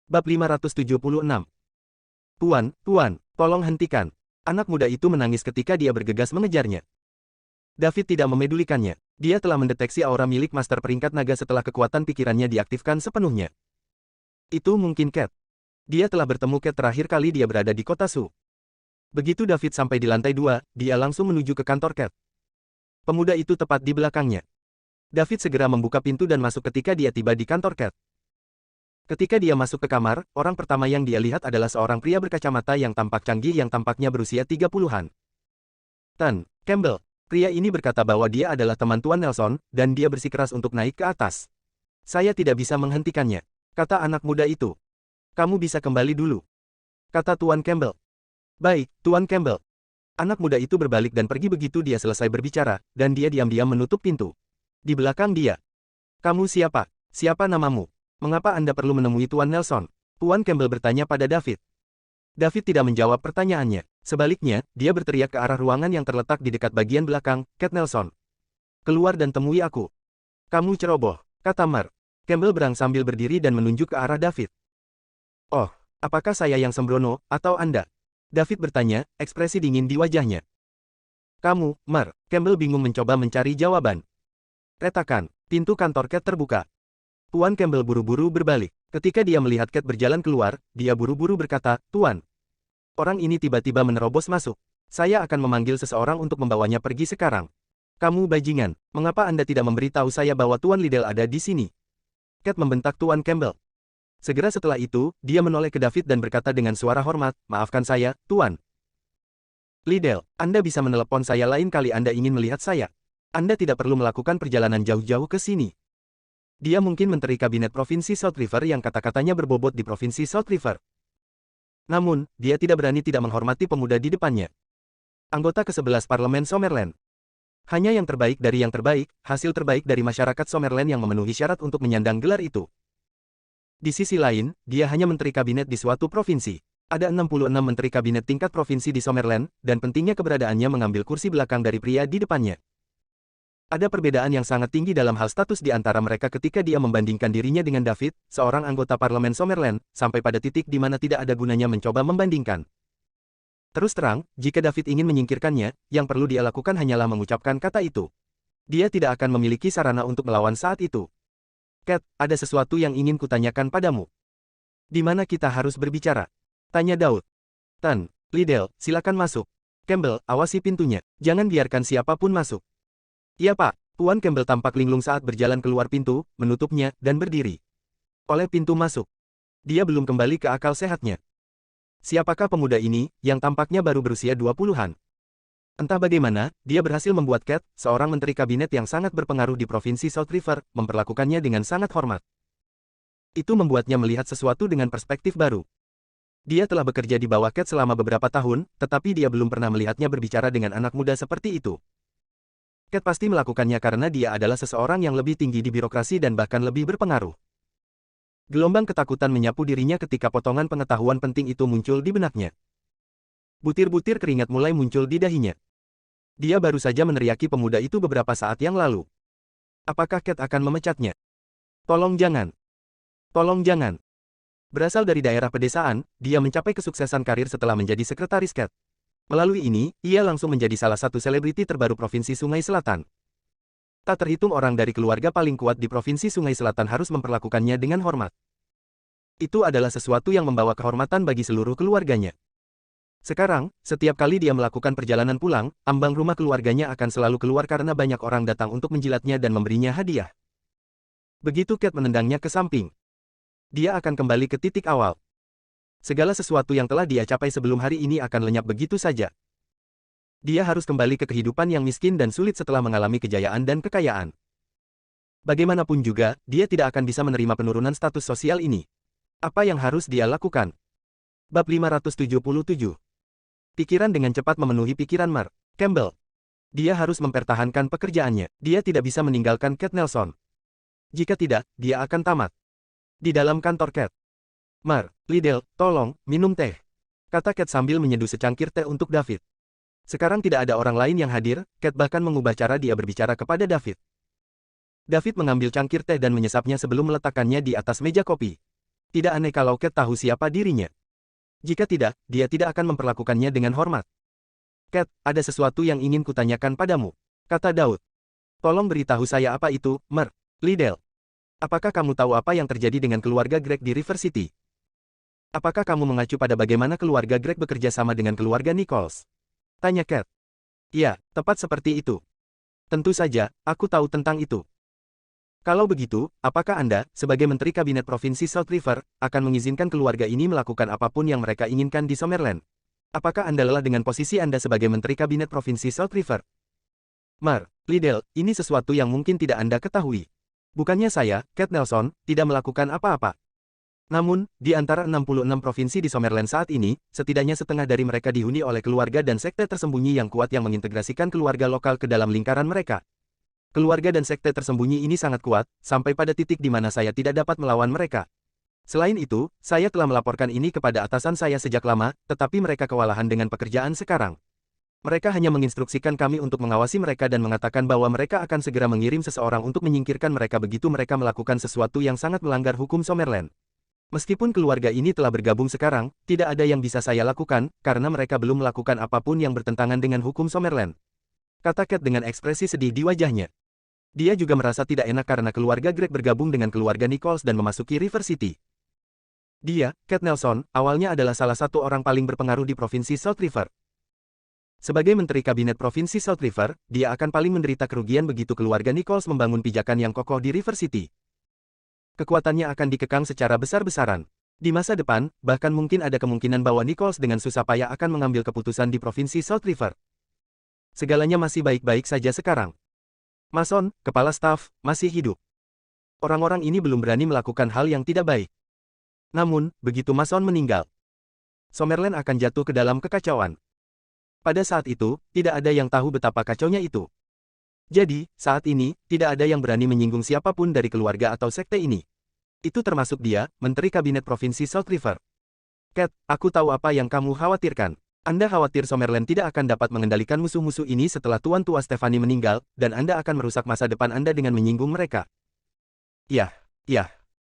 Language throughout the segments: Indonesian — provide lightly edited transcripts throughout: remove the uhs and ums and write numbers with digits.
Bab 576. Tuan, tolong hentikan. Anak muda itu menangis ketika dia bergegas mengejarnya. David tidak memedulikannya. Dia telah mendeteksi aura milik master peringkat naga setelah kekuatan pikirannya diaktifkan sepenuhnya. Itu mungkin Cat. Dia telah bertemu Cat terakhir kali dia berada di kota Su. Begitu David sampai di lantai 2, dia langsung menuju ke kantor Cat. Pemuda itu tepat di belakangnya. David segera membuka pintu dan masuk ketika dia tiba di kantor Cat. Ketika dia masuk ke kamar, orang pertama yang dia lihat adalah seorang pria berkacamata yang tampak canggih yang tampaknya berusia 30-an. Campbell. Pria ini berkata bahwa dia adalah teman Tuan Nelson, dan dia bersikeras untuk naik ke atas. Saya tidak bisa menghentikannya, kata anak muda itu. Kamu bisa kembali dulu, kata Tuan Campbell. Baik, Tuan Campbell. Anak muda itu berbalik dan pergi begitu dia selesai berbicara, dan dia diam-diam menutup pintu. Di belakang dia. Kamu siapa? Siapa namamu? Mengapa Anda perlu menemui Tuan Nelson? Tuan Campbell bertanya pada David. David tidak menjawab pertanyaannya. Sebaliknya, dia berteriak ke arah ruangan yang terletak di dekat bagian belakang, Cat Nelson. Keluar dan temui aku. Kamu ceroboh, kata Mar. Campbell berang sambil berdiri dan menunjuk ke arah David. Oh, apakah saya yang sembrono, atau Anda? David bertanya, ekspresi dingin di wajahnya. Kamu, Mar. Campbell bingung mencoba mencari jawaban. Retakan, pintu kantor Cat terbuka. Tuan Campbell buru-buru berbalik. Ketika dia melihat Cat berjalan keluar, dia buru-buru berkata, Tuan. Orang ini tiba-tiba menerobos masuk. Saya akan memanggil seseorang untuk membawanya pergi sekarang. Kamu bajingan, mengapa Anda tidak memberitahu saya bahwa Tuan Liddell ada di sini? Cat membentak Tuan Campbell. Segera setelah itu, dia menoleh ke David dan berkata dengan suara hormat, maafkan saya, Tuan. Liddell, Anda bisa menelepon saya lain kali Anda ingin melihat saya. Anda tidak perlu melakukan perjalanan jauh-jauh ke sini. Dia mungkin menteri kabinet Provinsi South River yang kata-katanya berbobot di Provinsi South River. Namun, dia tidak berani tidak menghormati pemuda di depannya. Anggota ke-11 Parlemen Summerland. Hanya yang terbaik dari yang terbaik, hasil terbaik dari masyarakat Summerland yang memenuhi syarat untuk menyandang gelar itu. Di sisi lain, dia hanya menteri kabinet di suatu provinsi. Ada 66 menteri kabinet tingkat provinsi di Summerland, dan pentingnya keberadaannya mengambil kursi belakang dari pria di depannya. Ada perbedaan yang sangat tinggi dalam hal status di antara mereka ketika dia membandingkan dirinya dengan David, seorang anggota parlemen Summerland, sampai pada titik di mana tidak ada gunanya mencoba membandingkan. Terus terang, jika David ingin menyingkirkannya, yang perlu dia lakukan hanyalah mengucapkan kata itu. Dia tidak akan memiliki sarana untuk melawan saat itu. Cat, ada sesuatu yang ingin kutanyakan padamu. Di mana kita harus berbicara? Tanya Daud. Liddell, silakan masuk. Campbell, awasi pintunya. Jangan biarkan siapapun masuk. Iya Pak, Tuan Campbell tampak linglung saat berjalan keluar pintu, menutupnya, dan berdiri. Oleh pintu masuk. Dia belum kembali ke akal sehatnya. Siapakah pemuda ini, yang tampaknya baru berusia 20-an? Entah bagaimana, dia berhasil membuat Cat, seorang menteri kabinet yang sangat berpengaruh di Provinsi South River, memperlakukannya dengan sangat hormat. Itu membuatnya melihat sesuatu dengan perspektif baru. Dia telah bekerja di bawah Cat selama beberapa tahun, tetapi dia belum pernah melihatnya berbicara dengan anak muda seperti itu. Cat pasti melakukannya karena dia adalah seseorang yang lebih tinggi di birokrasi dan bahkan lebih berpengaruh. Gelombang ketakutan menyapu dirinya ketika potongan pengetahuan penting itu muncul di benaknya. Butir-butir keringat mulai muncul di dahinya. Dia baru saja meneriaki pemuda itu beberapa saat yang lalu. Apakah Cat akan memecatnya? Tolong jangan. Tolong jangan. Berasal dari daerah pedesaan, dia mencapai kesuksesan karir setelah menjadi sekretaris Cat. Melalui ini, ia langsung menjadi salah satu selebriti terbaru Provinsi Sungai Selatan. Tak terhitung orang dari keluarga paling kuat di Provinsi Sungai Selatan harus memperlakukannya dengan hormat. Itu adalah sesuatu yang membawa kehormatan bagi seluruh keluarganya. Sekarang, setiap kali dia melakukan perjalanan pulang, ambang rumah keluarganya akan selalu keluar karena banyak orang datang untuk menjilatnya dan memberinya hadiah. Begitu Cat menendangnya ke samping, dia akan kembali ke titik awal. Segala sesuatu yang telah dia capai sebelum hari ini akan lenyap begitu saja. Dia harus kembali ke kehidupan yang miskin dan sulit setelah mengalami kejayaan dan kekayaan. Bagaimanapun juga, dia tidak akan bisa menerima penurunan status sosial ini. Apa yang harus dia lakukan? Bab 577. Pikiran dengan cepat memenuhi pikiran Mar. Campbell. Dia harus mempertahankan pekerjaannya. Dia tidak bisa meninggalkan Cat Nelson. Jika tidak, dia akan tamat. Di dalam kantor Cat. Mar, Liddell, tolong, minum teh. Kata Cat sambil menyeduh secangkir teh untuk David. Sekarang tidak ada orang lain yang hadir, Cat bahkan mengubah cara dia berbicara kepada David. David mengambil cangkir teh dan menyesapnya sebelum meletakkannya di atas meja kopi. Tidak aneh kalau Cat tahu siapa dirinya. Jika tidak, dia tidak akan memperlakukannya dengan hormat. Cat, ada sesuatu yang ingin kutanyakan padamu, kata Daud. Tolong beritahu saya apa itu, Mer. Liddell. Apakah kamu tahu apa yang terjadi dengan keluarga Greg di River City? Apakah kamu mengacu pada bagaimana keluarga Greg bekerja sama dengan keluarga Nichols? Tanya Cat. Ya, tepat seperti itu. Tentu saja, aku tahu tentang itu. Kalau begitu, apakah Anda, sebagai Menteri Kabinet Provinsi South River, akan mengizinkan keluarga ini melakukan apapun yang mereka inginkan di Summerland? Apakah Anda lelah dengan posisi Anda sebagai Menteri Kabinet Provinsi South River? Mar, Liddell, ini sesuatu yang mungkin tidak Anda ketahui. Bukannya saya, Cat Nelson, tidak melakukan apa-apa. Namun, di antara 66 provinsi di Summerland saat ini, setidaknya setengah dari mereka dihuni oleh keluarga dan sekte tersembunyi yang kuat yang mengintegrasikan keluarga lokal ke dalam lingkaran mereka. Keluarga dan sekte tersembunyi ini sangat kuat, sampai pada titik di mana saya tidak dapat melawan mereka. Selain itu, saya telah melaporkan ini kepada atasan saya sejak lama, tetapi mereka kewalahan dengan pekerjaan sekarang. Mereka hanya menginstruksikan kami untuk mengawasi mereka dan mengatakan bahwa mereka akan segera mengirim seseorang untuk menyingkirkan mereka begitu mereka melakukan sesuatu yang sangat melanggar hukum Summerland. Meskipun keluarga ini telah bergabung sekarang, tidak ada yang bisa saya lakukan, karena mereka belum melakukan apapun yang bertentangan dengan hukum Summerland. Kata Cat dengan ekspresi sedih di wajahnya. Dia juga merasa tidak enak karena keluarga Greg bergabung dengan keluarga Nichols dan memasuki River City. Dia, Cat Nelson, awalnya adalah salah satu orang paling berpengaruh di Provinsi South River. Sebagai Menteri Kabinet Provinsi South River, dia akan paling menderita kerugian begitu keluarga Nichols membangun pijakan yang kokoh di River City. Kekuatannya akan dikekang secara besar-besaran. Di masa depan, bahkan mungkin ada kemungkinan bahwa Nichols dengan susah payah akan mengambil keputusan di Provinsi South River. Segalanya masih baik-baik saja sekarang. Mason, kepala staf, masih hidup. Orang-orang ini belum berani melakukan hal yang tidak baik. Namun, begitu Mason meninggal, Summerland akan jatuh ke dalam kekacauan. Pada saat itu, tidak ada yang tahu betapa kacaunya itu. Jadi, saat ini, tidak ada yang berani menyinggung siapapun dari keluarga atau sekte ini. Itu termasuk dia, Menteri Kabinet Provinsi South River. Cat, aku tahu apa yang kamu khawatirkan. Anda khawatir Summerland tidak akan dapat mengendalikan musuh-musuh ini setelah Tuan Tua Stephanie meninggal, dan Anda akan merusak masa depan Anda dengan menyinggung mereka. Ya.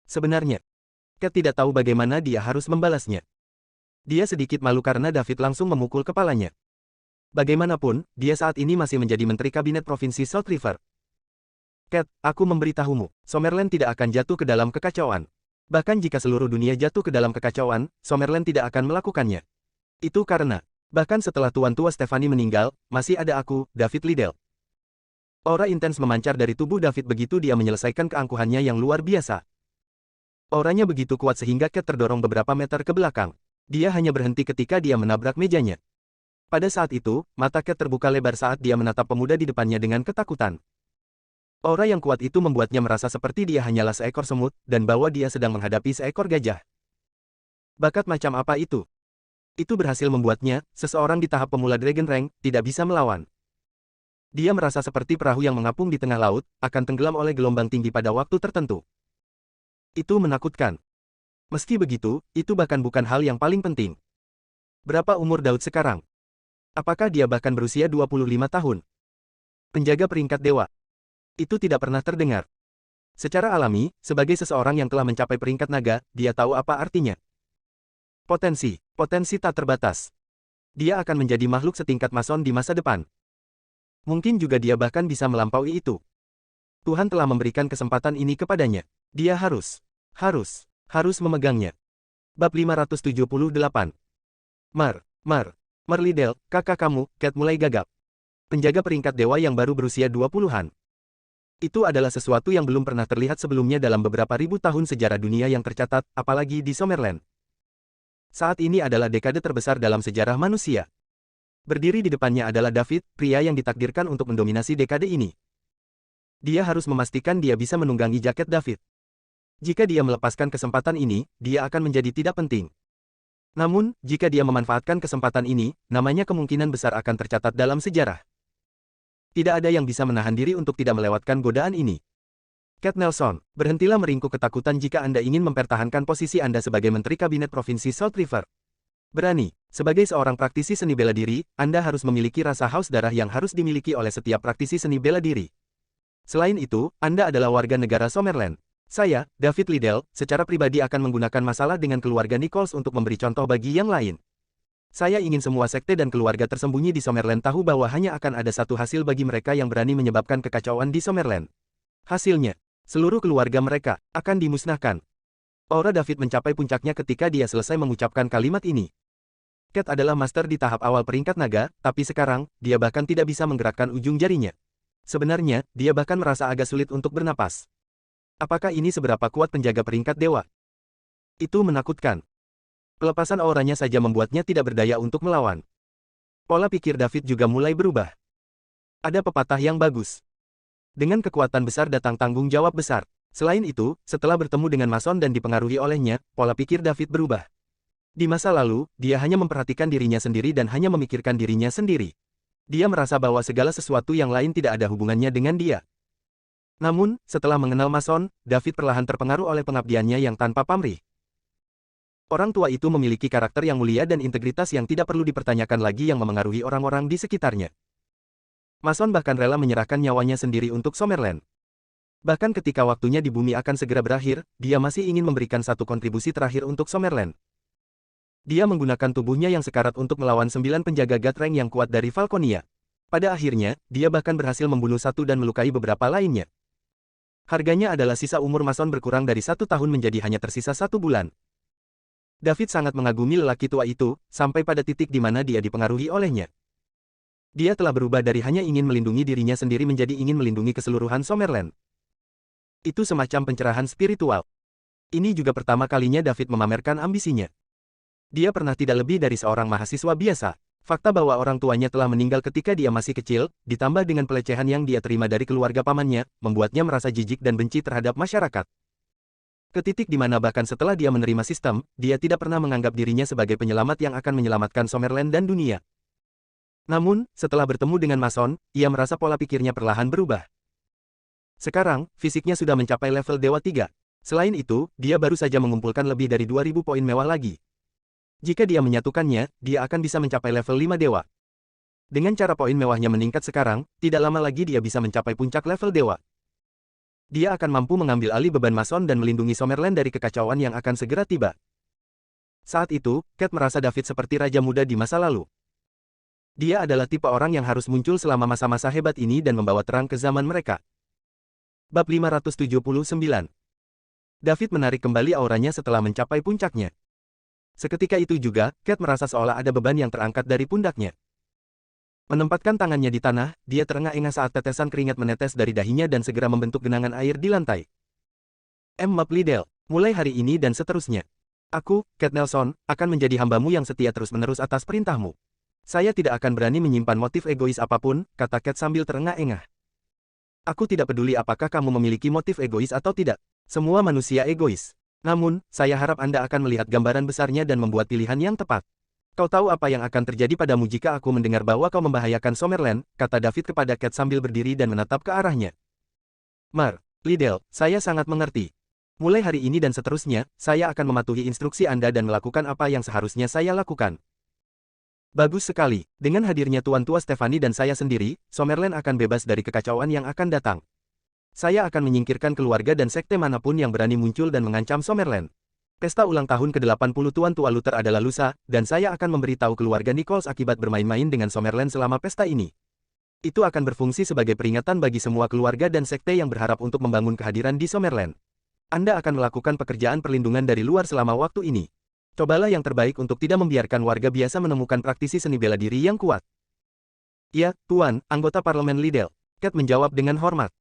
Sebenarnya, Cat tidak tahu bagaimana dia harus membalasnya. Dia sedikit malu karena David langsung memukul kepalanya. Bagaimanapun, dia saat ini masih menjadi Menteri Kabinet Provinsi South River. Cat, aku memberitahumu, Summerland tidak akan jatuh ke dalam kekacauan. Bahkan jika seluruh dunia jatuh ke dalam kekacauan, Summerland tidak akan melakukannya. Itu karena, bahkan setelah Tuan Tua Stephanie meninggal, masih ada aku, David Liddell. Aura intens memancar dari tubuh David begitu dia menyelesaikan keangkuhannya yang luar biasa. Auranya begitu kuat sehingga Cat terdorong beberapa meter ke belakang. Dia hanya berhenti ketika dia menabrak mejanya. Pada saat itu, mata Cat terbuka lebar saat dia menatap pemuda di depannya dengan ketakutan. Aura yang kuat itu membuatnya merasa seperti dia hanyalah seekor semut, dan bahwa dia sedang menghadapi seekor gajah. Bakat macam apa itu? Itu berhasil membuatnya, seseorang di tahap pemula Dragon Rank, tidak bisa melawan. Dia merasa seperti perahu yang mengapung di tengah laut, akan tenggelam oleh gelombang tinggi pada waktu tertentu. Itu menakutkan. Meski begitu, itu bahkan bukan hal yang paling penting. Berapa umur Daud sekarang? Apakah dia bahkan berusia 25 tahun? Penjaga peringkat dewa. Itu tidak pernah terdengar. Secara alami, sebagai seseorang yang telah mencapai peringkat naga, dia tahu apa artinya. Potensi tak terbatas. Dia akan menjadi makhluk setingkat Mason di masa depan. Mungkin juga dia bahkan bisa melampaui itu. Tuhan telah memberikan kesempatan ini kepadanya. Dia harus memegangnya. Bab 578. Mer Liddell, kakak kamu, Cat mulai gagap. Penjaga peringkat dewa yang baru berusia 20-an. Itu adalah sesuatu yang belum pernah terlihat sebelumnya dalam beberapa ribu tahun sejarah dunia yang tercatat, apalagi di Summerland. Saat ini adalah dekade terbesar dalam sejarah manusia. Berdiri di depannya adalah David, pria yang ditakdirkan untuk mendominasi dekade ini. Dia harus memastikan dia bisa menunggangi jaket David. Jika dia melepaskan kesempatan ini, dia akan menjadi tidak penting. Namun, jika dia memanfaatkan kesempatan ini, namanya kemungkinan besar akan tercatat dalam sejarah. Tidak ada yang bisa menahan diri untuk tidak melewatkan godaan ini. Cat Nelson, berhentilah meringkuk ketakutan jika Anda ingin mempertahankan posisi Anda sebagai Menteri Kabinet Provinsi South River. Berani, sebagai seorang praktisi seni bela diri, Anda harus memiliki rasa haus darah yang harus dimiliki oleh setiap praktisi seni bela diri. Selain itu, Anda adalah warga negara Summerland. Saya, David Liddell, secara pribadi akan menggunakan masalah dengan keluarga Nichols untuk memberi contoh bagi yang lain. Saya ingin semua sekte dan keluarga tersembunyi di Summerland tahu bahwa hanya akan ada satu hasil bagi mereka yang berani menyebabkan kekacauan di Summerland. Hasilnya, seluruh keluarga mereka akan dimusnahkan. Aura David mencapai puncaknya ketika dia selesai mengucapkan kalimat ini. Cat adalah master di tahap awal peringkat naga, tapi sekarang, dia bahkan tidak bisa menggerakkan ujung jarinya. Sebenarnya, dia bahkan merasa agak sulit untuk bernapas. Apakah ini seberapa kuat penjaga peringkat dewa? Itu menakutkan. Pelepasan auranya saja membuatnya tidak berdaya untuk melawan. Pola pikir David juga mulai berubah. Ada pepatah yang bagus. Dengan kekuatan besar datang tanggung jawab besar. Selain itu, setelah bertemu dengan Mason dan dipengaruhi olehnya, pola pikir David berubah. Di masa lalu, dia hanya memperhatikan dirinya sendiri dan hanya memikirkan dirinya sendiri. Dia merasa bahwa segala sesuatu yang lain tidak ada hubungannya dengan dia. Namun, setelah mengenal Mason, David perlahan terpengaruh oleh pengabdiannya yang tanpa pamrih. Orang tua itu memiliki karakter yang mulia dan integritas yang tidak perlu dipertanyakan lagi yang memengaruhi orang-orang di sekitarnya. Mason bahkan rela menyerahkan nyawanya sendiri untuk Summerland. Bahkan ketika waktunya di bumi akan segera berakhir, dia masih ingin memberikan satu kontribusi terakhir untuk Summerland. Dia menggunakan tubuhnya yang sekarat untuk melawan 9 penjaga God Rank yang kuat dari Falconia. Pada akhirnya, dia bahkan berhasil membunuh satu dan melukai beberapa lainnya. Harganya adalah sisa umur Mason berkurang dari 1 tahun menjadi hanya tersisa 1 bulan. David sangat mengagumi lelaki tua itu, sampai pada titik di mana dia dipengaruhi olehnya. Dia telah berubah dari hanya ingin melindungi dirinya sendiri menjadi ingin melindungi keseluruhan Summerland. Itu semacam pencerahan spiritual. Ini juga pertama kalinya David memamerkan ambisinya. Dia pernah tidak lebih dari seorang mahasiswa biasa. Fakta bahwa orang tuanya telah meninggal ketika dia masih kecil, ditambah dengan pelecehan yang dia terima dari keluarga pamannya, membuatnya merasa jijik dan benci terhadap masyarakat. Ke titik di mana bahkan setelah dia menerima sistem, dia tidak pernah menganggap dirinya sebagai penyelamat yang akan menyelamatkan Summerland dan dunia. Namun, setelah bertemu dengan Mason, ia merasa pola pikirnya perlahan berubah. Sekarang, fisiknya sudah mencapai level Dewa 3. Selain itu, dia baru saja mengumpulkan lebih dari 2000 poin mewah lagi. Jika dia menyatukannya, dia akan bisa mencapai level 5 dewa. Dengan cara poin mewahnya meningkat sekarang, tidak lama lagi dia bisa mencapai puncak level dewa. Dia akan mampu mengambil alih beban Mason dan melindungi Summerland dari kekacauan yang akan segera tiba. Saat itu, Cat merasa David seperti raja muda di masa lalu. Dia adalah tipe orang yang harus muncul selama masa-masa hebat ini dan membawa terang ke zaman mereka. Bab 579. David menarik kembali auranya setelah mencapai puncaknya. Seketika itu juga, Cat merasa seolah ada beban yang terangkat dari pundaknya. Menempatkan tangannya di tanah, dia terengah-engah saat tetesan keringat menetes dari dahinya dan segera membentuk genangan air di lantai. Map Liddell, mulai hari ini dan seterusnya. Aku, Cat Nelson, akan menjadi hambamu yang setia terus-menerus atas perintahmu. Saya tidak akan berani menyimpan motif egois apapun, kata Cat sambil terengah-engah. Aku tidak peduli apakah kamu memiliki motif egois atau tidak. Semua manusia egois. Namun, saya harap Anda akan melihat gambaran besarnya dan membuat pilihan yang tepat. Kau tahu apa yang akan terjadi padamu jika aku mendengar bahwa kau membahayakan Summerland, kata David kepada Cat sambil berdiri dan menatap ke arahnya. Liddell, saya sangat mengerti. Mulai hari ini dan seterusnya, saya akan mematuhi instruksi Anda dan melakukan apa yang seharusnya saya lakukan. Bagus sekali, dengan hadirnya Tuan Tua Stephanie dan saya sendiri, Summerland akan bebas dari kekacauan yang akan datang. Saya akan menyingkirkan keluarga dan sekte manapun yang berani muncul dan mengancam Summerland. Pesta ulang tahun ke-80 Tuan Tua Luther adalah lusa, dan saya akan memberitahu keluarga Nichols akibat bermain-main dengan Summerland selama pesta ini. Itu akan berfungsi sebagai peringatan bagi semua keluarga dan sekte yang berharap untuk membangun kehadiran di Summerland. Anda akan melakukan pekerjaan perlindungan dari luar selama waktu ini. Cobalah yang terbaik untuk tidak membiarkan warga biasa menemukan praktisi seni bela diri yang kuat. Ya, Tuan, anggota parlemen Liddell. Cat menjawab dengan hormat.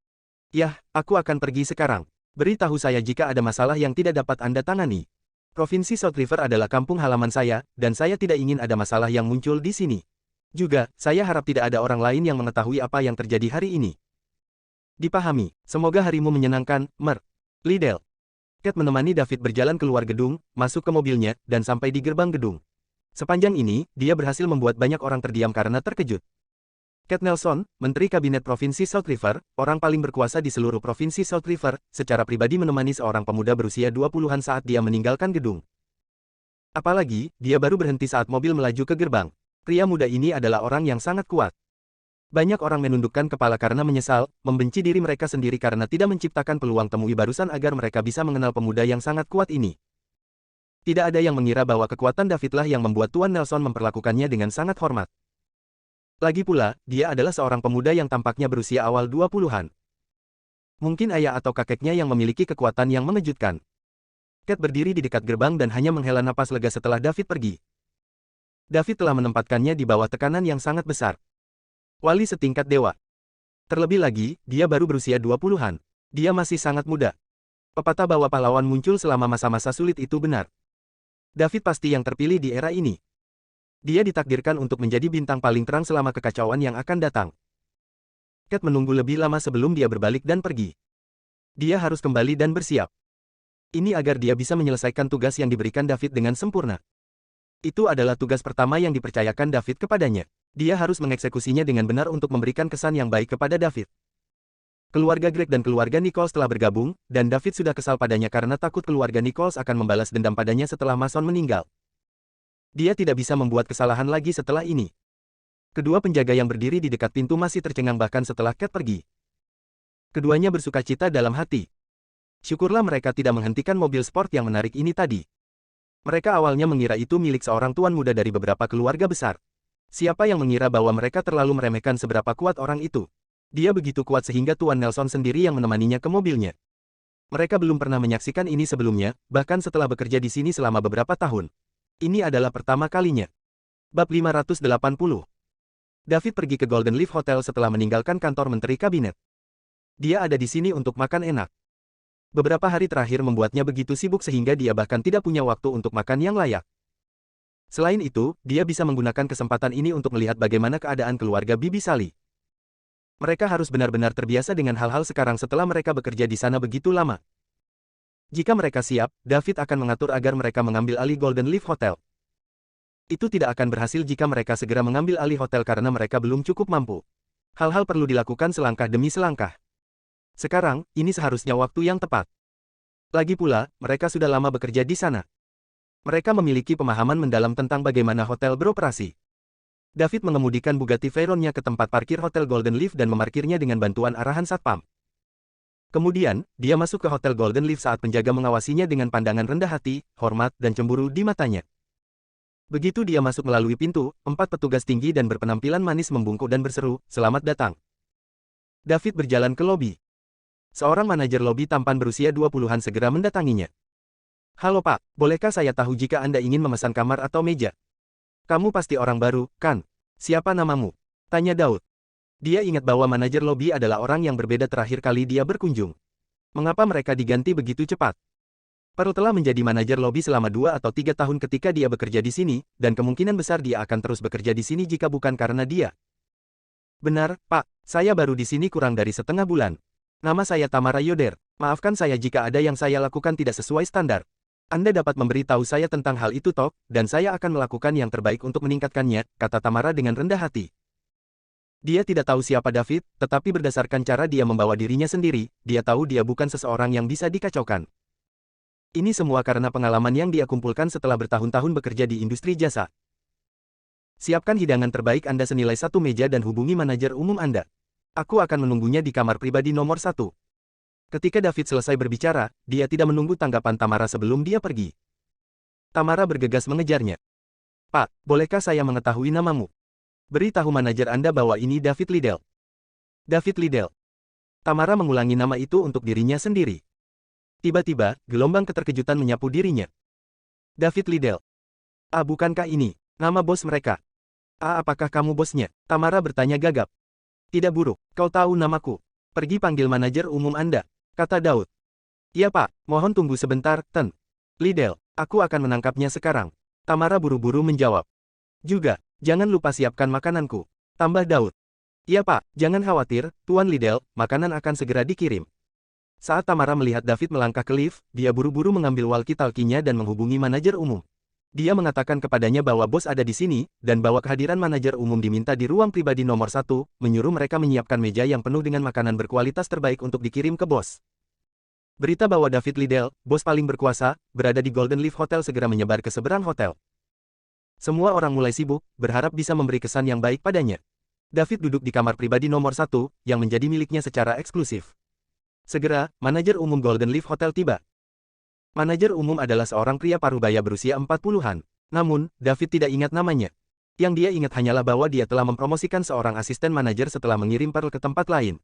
Yah, aku akan pergi sekarang. Beritahu saya jika ada masalah yang tidak dapat Anda tangani. Provinsi South River adalah kampung halaman saya, dan saya tidak ingin ada masalah yang muncul di sini. Juga, saya harap tidak ada orang lain yang mengetahui apa yang terjadi hari ini. Dipahami, semoga harimu menyenangkan, Liddell. Cat menemani David berjalan keluar gedung, masuk ke mobilnya, dan sampai di gerbang gedung. Sepanjang ini, dia berhasil membuat banyak orang terdiam karena terkejut. Cat Nelson, Menteri Kabinet Provinsi South River, orang paling berkuasa di seluruh Provinsi South River, secara pribadi menemani seorang pemuda berusia 20-an saat dia meninggalkan gedung. Apalagi, dia baru berhenti saat mobil melaju ke gerbang. Pria muda ini adalah orang yang sangat kuat. Banyak orang menundukkan kepala karena menyesal, membenci diri mereka sendiri karena tidak menciptakan peluang temui barusan agar mereka bisa mengenal pemuda yang sangat kuat ini. Tidak ada yang mengira bahwa kekuatan Davidlah yang membuat Tuan Nelson memperlakukannya dengan sangat hormat. Lagi pula, dia adalah seorang pemuda yang tampaknya berusia awal 20-an. Mungkin ayah atau kakeknya yang memiliki kekuatan yang mengejutkan. Cat berdiri di dekat gerbang dan hanya menghela napas lega setelah David pergi. David telah menempatkannya di bawah tekanan yang sangat besar. Wali setingkat dewa. Terlebih lagi, dia baru berusia 20-an. Dia masih sangat muda. Pepatah bahwa pahlawan muncul selama masa-masa sulit itu benar. David pasti yang terpilih di era ini. Dia ditakdirkan untuk menjadi bintang paling terang selama kekacauan yang akan datang. Cat menunggu lebih lama sebelum dia berbalik dan pergi. Dia harus kembali dan bersiap. Ini agar dia bisa menyelesaikan tugas yang diberikan David dengan sempurna. Itu adalah tugas pertama yang dipercayakan David kepadanya. Dia harus mengeksekusinya dengan benar untuk memberikan kesan yang baik kepada David. Keluarga Greg dan keluarga Nichols telah bergabung, dan David sudah kesal padanya karena takut keluarga Nichols akan membalas dendam padanya setelah Mason meninggal. Dia tidak bisa membuat kesalahan lagi setelah ini. Kedua penjaga yang berdiri di dekat pintu masih tercengang bahkan setelah Cat pergi. Keduanya bersukacita dalam hati. Syukurlah mereka tidak menghentikan mobil sport yang menarik ini tadi. Mereka awalnya mengira itu milik seorang tuan muda dari beberapa keluarga besar. Siapa yang mengira bahwa mereka terlalu meremehkan seberapa kuat orang itu? Dia begitu kuat sehingga Tuan Nelson sendiri yang menemaninya ke mobilnya. Mereka belum pernah menyaksikan ini sebelumnya, bahkan setelah bekerja di sini selama beberapa tahun. Ini adalah pertama kalinya. Bab 580. David pergi ke Golden Leaf Hotel setelah meninggalkan kantor Menteri Kabinet. Dia ada di sini untuk makan enak. Beberapa hari terakhir membuatnya begitu sibuk sehingga dia bahkan tidak punya waktu untuk makan yang layak. Selain itu, dia bisa menggunakan kesempatan ini untuk melihat bagaimana keadaan keluarga Bibi Sally. Mereka harus benar-benar terbiasa dengan hal-hal sekarang setelah mereka bekerja di sana begitu lama. Jika mereka siap, David akan mengatur agar mereka mengambil alih Golden Leaf Hotel. Itu tidak akan berhasil jika mereka segera mengambil alih hotel karena mereka belum cukup mampu. Hal-hal perlu dilakukan selangkah demi selangkah. Sekarang, ini seharusnya waktu yang tepat. Lagi pula, mereka sudah lama bekerja di sana. Mereka memiliki pemahaman mendalam tentang bagaimana hotel beroperasi. David mengemudikan Bugatti Veyron-nya ke tempat parkir Hotel Golden Leaf dan memarkirnya dengan bantuan arahan satpam. Kemudian, dia masuk ke Hotel Golden Leaf saat penjaga mengawasinya dengan pandangan rendah hati, hormat, dan cemburu di matanya. Begitu dia masuk melalui pintu, 4 petugas tinggi dan berpenampilan manis membungkuk dan berseru, "Selamat datang." David berjalan ke lobi. Seorang manajer lobi tampan berusia 20-an segera mendatanginya. "Halo Pak, bolehkah saya tahu jika Anda ingin memesan kamar atau meja? Kamu pasti orang baru, kan? Siapa namamu?" tanya Daud. Dia ingat bahwa manajer lobi adalah orang yang berbeda terakhir kali dia berkunjung. Mengapa mereka diganti begitu cepat? Pearl telah menjadi manajer lobi selama 2 atau 3 tahun ketika dia bekerja di sini, dan kemungkinan besar dia akan terus bekerja di sini jika bukan karena dia. "Benar, Pak, saya baru di sini kurang dari setengah bulan. Nama saya Tamara Yoder. Maafkan saya jika ada yang saya lakukan tidak sesuai standar. Anda dapat memberi tahu saya tentang hal itu toh, dan saya akan melakukan yang terbaik untuk meningkatkannya," kata Tamara dengan rendah hati. Dia tidak tahu siapa David, tetapi berdasarkan cara dia membawa dirinya sendiri, dia tahu dia bukan seseorang yang bisa dikacaukan. Ini semua karena pengalaman yang dia kumpulkan setelah bertahun-tahun bekerja di industri jasa. Siapkan hidangan terbaik Anda senilai 1 meja dan hubungi manajer umum Anda. Aku akan menunggunya di kamar pribadi nomor 1. Ketika David selesai berbicara, dia tidak menunggu tanggapan Tamara sebelum dia pergi. Tamara bergegas mengejarnya. "Pak, bolehkah saya mengetahui namamu? Beritahu manajer Anda bahwa ini David Liddell." "David Liddell." Tamara mengulangi nama itu untuk dirinya sendiri. Tiba-tiba, gelombang keterkejutan menyapu dirinya. "David Liddell. Ah, bukankah ini nama bos mereka?" "Ah, apakah kamu bosnya?" Tamara bertanya gagap. "Tidak buruk, kau tahu namaku. Pergi panggil manajer umum Anda," kata Daud. "Iya Pak, mohon tunggu sebentar, Ten. Liddell, aku akan menangkapnya sekarang." Tamara buru-buru menjawab. "Juga, jangan lupa siapkan makananku," tambah Daud. "Iya Pak, jangan khawatir, Tuan Liddell, makanan akan segera dikirim." Saat Tamara melihat David melangkah ke lift, dia buru-buru mengambil walkie-talkie-nya dan menghubungi manajer umum. Dia mengatakan kepadanya bahwa bos ada di sini, dan bahwa kehadiran manajer umum diminta di ruang pribadi nomor 1, menyuruh mereka menyiapkan meja yang penuh dengan makanan berkualitas terbaik untuk dikirim ke bos. Berita bahwa David Liddell, bos paling berkuasa, berada di Golden Leaf Hotel segera menyebar ke seberang hotel. Semua orang mulai sibuk, berharap bisa memberi kesan yang baik padanya. David duduk di kamar pribadi nomor 1, yang menjadi miliknya secara eksklusif. Segera, manajer umum Golden Leaf Hotel tiba. Manajer umum adalah seorang pria parubaya berusia 40-an. Namun, David tidak ingat namanya. Yang dia ingat hanyalah bahwa dia telah mempromosikan seorang asisten manajer setelah mengirim Pearl ke tempat lain.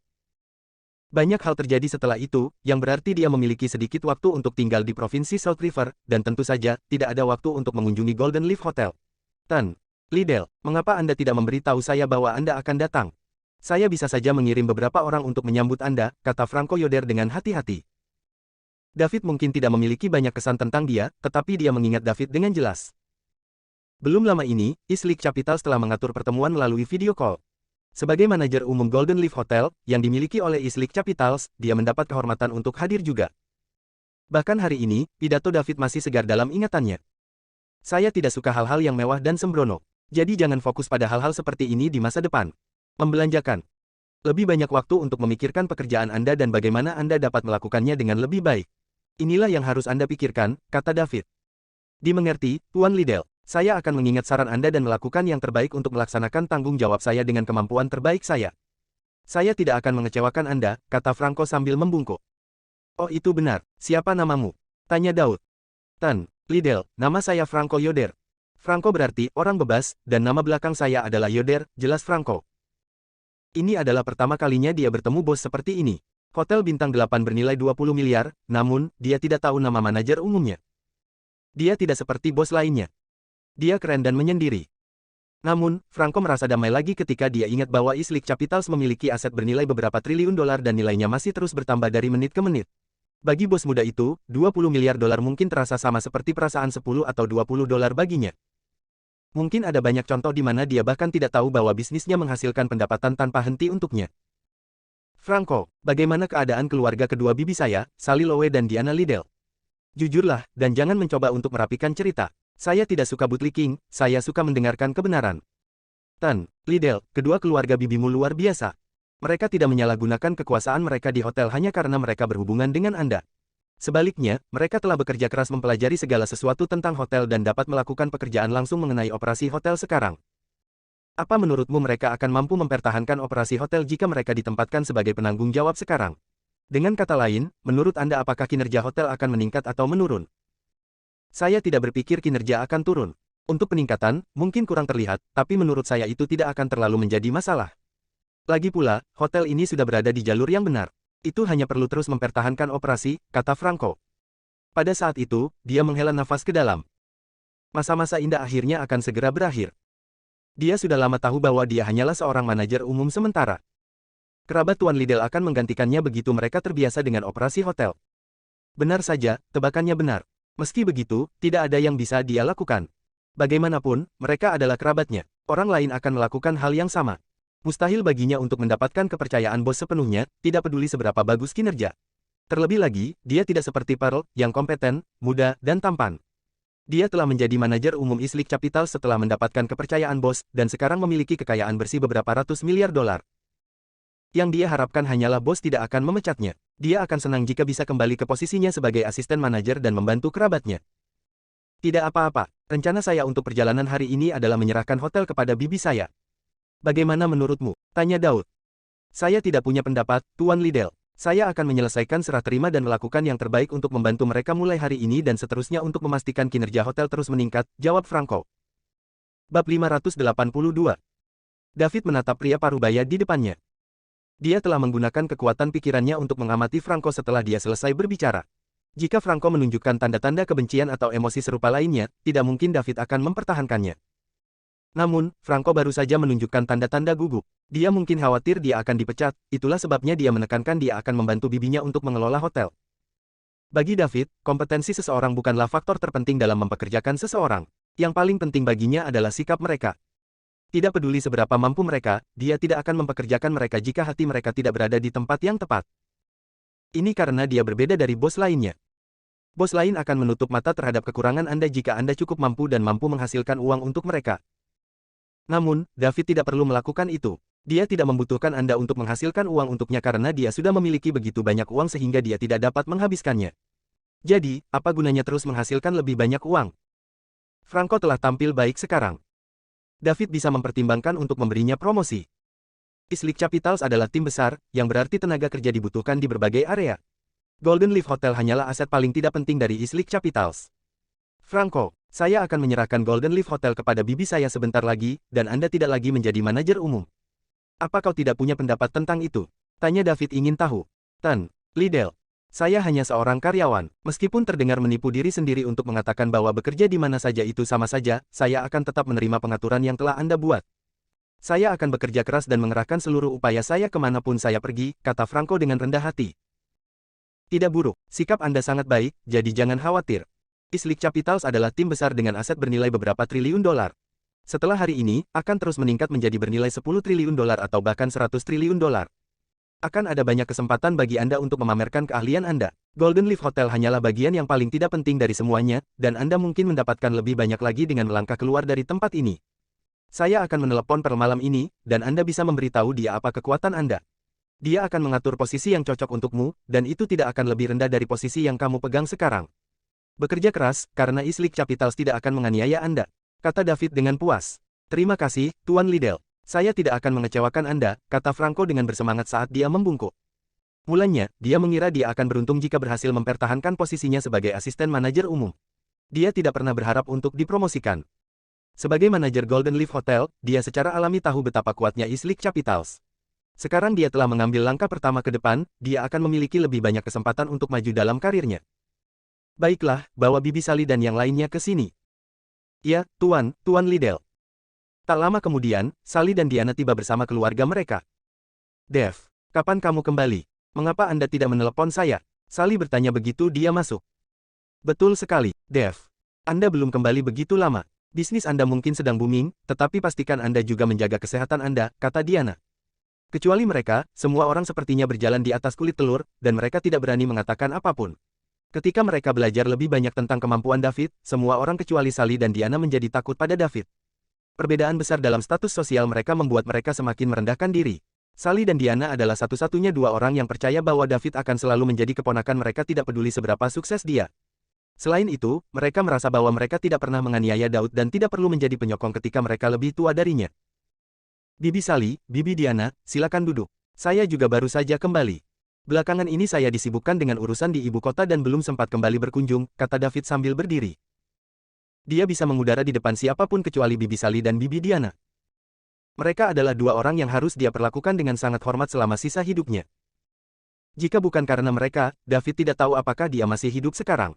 Banyak hal terjadi setelah itu, yang berarti dia memiliki sedikit waktu untuk tinggal di provinsi South River, dan tentu saja, tidak ada waktu untuk mengunjungi Golden Leaf Hotel. Tan Liddell, mengapa Anda tidak memberitahu saya bahwa Anda akan datang? Saya bisa saja mengirim beberapa orang untuk menyambut Anda, kata Franco Yoder dengan hati-hati. David mungkin tidak memiliki banyak kesan tentang dia, tetapi dia mengingat David dengan jelas. Belum lama ini, East Lake Capitals telah mengatur pertemuan melalui video call. Sebagai manajer umum Golden Leaf Hotel, yang dimiliki oleh East Lake Capitals, dia mendapat kehormatan untuk hadir juga. Bahkan hari ini, pidato David masih segar dalam ingatannya. Saya tidak suka hal-hal yang mewah dan sembrono. Jadi jangan fokus pada hal-hal seperti ini di masa depan. Membelanjakan. Lebih banyak waktu untuk memikirkan pekerjaan Anda dan bagaimana Anda dapat melakukannya dengan lebih baik. Inilah yang harus Anda pikirkan, kata David. Dimengerti, Tuan Liddell. Saya akan mengingat saran Anda dan melakukan yang terbaik untuk melaksanakan tanggung jawab saya dengan kemampuan terbaik saya. Saya tidak akan mengecewakan Anda, kata Franco sambil membungkuk. Oh itu benar, siapa namamu? Tanya Daud. Tan Liddell, nama saya Franco Yoder. Franco berarti orang bebas, dan nama belakang saya adalah Yoder, jelas Franco. Ini adalah pertama kalinya dia bertemu bos seperti ini. Hotel bintang 8 bernilai 20 miliar, namun, dia tidak tahu nama manajer umumnya. Dia tidak seperti bos lainnya. Dia keren dan menyendiri. Namun, Franco merasa damai lagi ketika dia ingat bahwa East Lake Capitals memiliki aset bernilai beberapa triliun dolar dan nilainya masih terus bertambah dari menit ke menit. Bagi bos muda itu, 20 miliar dolar mungkin terasa sama seperti perasaan 10 atau 20 dolar baginya. Mungkin ada banyak contoh di mana dia bahkan tidak tahu bahwa bisnisnya menghasilkan pendapatan tanpa henti untuknya. Franco, bagaimana keadaan keluarga kedua bibi saya, Sally Lowe dan Diana Liddell? Jujurlah, dan jangan mencoba untuk merapikan cerita. Saya tidak suka bootlicking, saya suka mendengarkan kebenaran. Tan Liddell, kedua keluarga bibimu luar biasa. Mereka tidak menyalahgunakan kekuasaan mereka di hotel hanya karena mereka berhubungan dengan Anda. Sebaliknya, mereka telah bekerja keras mempelajari segala sesuatu tentang hotel dan dapat melakukan pekerjaan langsung mengenai operasi hotel sekarang. Apa menurutmu mereka akan mampu mempertahankan operasi hotel jika mereka ditempatkan sebagai penanggung jawab sekarang? Dengan kata lain, menurut Anda apakah kinerja hotel akan meningkat atau menurun? Saya tidak berpikir kinerja akan turun. Untuk peningkatan, mungkin kurang terlihat, tapi menurut saya itu tidak akan terlalu menjadi masalah. Lagi pula, hotel ini sudah berada di jalur yang benar. Itu hanya perlu terus mempertahankan operasi, kata Franco. Pada saat itu, dia menghela nafas ke dalam. Masa-masa indah akhirnya akan segera berakhir. Dia sudah lama tahu bahwa dia hanyalah seorang manajer umum sementara. Kerabat Tuan Liddell akan menggantikannya begitu mereka terbiasa dengan operasi hotel. Benar saja, tebakannya benar. Meski begitu, tidak ada yang bisa dia lakukan. Bagaimanapun, mereka adalah kerabatnya. Orang lain akan melakukan hal yang sama. Mustahil baginya untuk mendapatkan kepercayaan bos sepenuhnya, tidak peduli seberapa bagus kinerja. Terlebih lagi, dia tidak seperti Pearl, yang kompeten, muda, dan tampan. Dia telah menjadi manajer umum East Lake Capitals setelah mendapatkan kepercayaan bos, dan sekarang memiliki kekayaan bersih beberapa ratus miliar dolar. Yang dia harapkan hanyalah bos tidak akan memecatnya. Dia akan senang jika bisa kembali ke posisinya sebagai asisten manajer dan membantu kerabatnya. Tidak apa-apa, rencana saya untuk perjalanan hari ini adalah menyerahkan hotel kepada bibi saya. Bagaimana menurutmu? Tanya Daud. Saya tidak punya pendapat, Tuan Liddell. Saya akan menyelesaikan serah terima dan melakukan yang terbaik untuk membantu mereka mulai hari ini dan seterusnya untuk memastikan kinerja hotel terus meningkat, jawab Franco. Bab 582. David menatap pria parubaya di depannya. Dia telah menggunakan kekuatan pikirannya untuk mengamati Franco setelah dia selesai berbicara. Jika Franco menunjukkan tanda-tanda kebencian atau emosi serupa lainnya, tidak mungkin David akan mempertahankannya. Namun, Franco baru saja menunjukkan tanda-tanda gugup. Dia mungkin khawatir dia akan dipecat, itulah sebabnya dia menekankan dia akan membantu bibinya untuk mengelola hotel. Bagi David, kompetensi seseorang bukanlah faktor terpenting dalam mempekerjakan seseorang. Yang paling penting baginya adalah sikap mereka. Tidak peduli seberapa mampu mereka, dia tidak akan mempekerjakan mereka jika hati mereka tidak berada di tempat yang tepat. Ini karena dia berbeda dari bos lainnya. Bos lain akan menutup mata terhadap kekurangan Anda jika Anda cukup mampu dan mampu menghasilkan uang untuk mereka. Namun, David tidak perlu melakukan itu. Dia tidak membutuhkan Anda untuk menghasilkan uang untuknya karena dia sudah memiliki begitu banyak uang sehingga dia tidak dapat menghabiskannya. Jadi, apa gunanya terus menghasilkan lebih banyak uang? Franco telah tampil baik sekarang. David bisa mempertimbangkan untuk memberinya promosi. Islik Capitals adalah tim besar, yang berarti tenaga kerja dibutuhkan di berbagai area. Golden Leaf Hotel hanyalah aset paling tidak penting dari Islik Capitals. Franco, saya akan menyerahkan Golden Leaf Hotel kepada bibi saya sebentar lagi, dan Anda tidak lagi menjadi manajer umum. Apa kau tidak punya pendapat tentang itu? Tanya David ingin tahu. Tan, Liddell. Saya hanya seorang karyawan, meskipun terdengar menipu diri sendiri untuk mengatakan bahwa bekerja di mana saja itu sama saja, saya akan tetap menerima pengaturan yang telah Anda buat. Saya akan bekerja keras dan mengerahkan seluruh upaya saya kemanapun saya pergi, kata Franco dengan rendah hati. Tidak buruk, sikap Anda sangat baik, jadi jangan khawatir. Islik Capitals adalah tim besar dengan aset bernilai beberapa triliun dolar. Setelah hari ini, akan terus meningkat menjadi bernilai 10 triliun dolar atau bahkan 100 triliun dolar. Akan ada banyak kesempatan bagi Anda untuk memamerkan keahlian Anda. Golden Leaf Hotel hanyalah bagian yang paling tidak penting dari semuanya, dan Anda mungkin mendapatkan lebih banyak lagi dengan melangkah keluar dari tempat ini. Saya akan menelepon per malam ini, dan Anda bisa memberitahu dia apa kekuatan Anda. Dia akan mengatur posisi yang cocok untukmu, dan itu tidak akan lebih rendah dari posisi yang kamu pegang sekarang. Bekerja keras, karena Islik Capitals tidak akan menganiaya Anda, kata David dengan puas. Terima kasih, Tuan Liddell. Saya tidak akan mengecewakan Anda, kata Franco dengan bersemangat saat dia membungkuk. Mulanya, dia mengira dia akan beruntung jika berhasil mempertahankan posisinya sebagai asisten manajer umum. Dia tidak pernah berharap untuk dipromosikan. Sebagai manajer Golden Leaf Hotel, dia secara alami tahu betapa kuatnya Islik Capitals. Sekarang dia telah mengambil langkah pertama ke depan, dia akan memiliki lebih banyak kesempatan untuk maju dalam karirnya. Baiklah, bawa Bibi Sally dan yang lainnya ke sini. Ya, Tuan Liddell. Tak lama kemudian, Sally dan Diana tiba bersama keluarga mereka. Dev, kapan kamu kembali? Mengapa Anda tidak menelepon saya? Sally bertanya begitu dia masuk. Betul sekali, Dev. Anda belum kembali begitu lama. Bisnis Anda mungkin sedang booming, tetapi pastikan Anda juga menjaga kesehatan Anda, kata Diana. Kecuali mereka, semua orang sepertinya berjalan di atas kulit telur, dan mereka tidak berani mengatakan apapun. Ketika mereka belajar lebih banyak tentang kemampuan David, semua orang kecuali Sally dan Diana menjadi takut pada David. Perbedaan besar dalam status sosial mereka membuat mereka semakin merendahkan diri. Sally dan Diana adalah satu-satunya dua orang yang percaya bahwa David akan selalu menjadi keponakan mereka tidak peduli seberapa sukses dia. Selain itu, mereka merasa bahwa mereka tidak pernah menganiaya Daud dan tidak perlu menjadi penyokong ketika mereka lebih tua darinya. Bibi Sally, Bibi Diana, silakan duduk. Saya juga baru saja kembali. Belakangan ini saya disibukkan dengan urusan di ibu kota dan belum sempat kembali berkunjung, kata David sambil berdiri. Dia bisa mengudara di depan siapapun kecuali Bibi Sally dan Bibi Diana. Mereka adalah dua orang yang harus dia perlakukan dengan sangat hormat selama sisa hidupnya. Jika bukan karena mereka, David tidak tahu apakah dia masih hidup sekarang.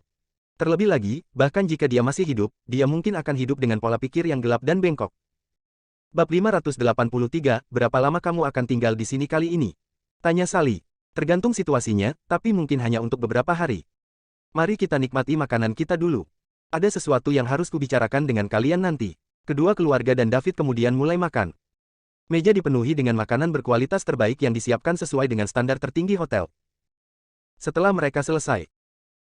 Terlebih lagi, bahkan jika dia masih hidup, dia mungkin akan hidup dengan pola pikir yang gelap dan bengkok. Bab 583, berapa lama kamu akan tinggal di sini kali ini? Tanya Sally. Tergantung situasinya, tapi mungkin hanya untuk beberapa hari. Mari kita nikmati makanan kita dulu. Ada sesuatu yang harus kubicarakan dengan kalian nanti. Kedua keluarga dan David kemudian mulai makan. Meja dipenuhi dengan makanan berkualitas terbaik yang disiapkan sesuai dengan standar tertinggi hotel. Setelah mereka selesai,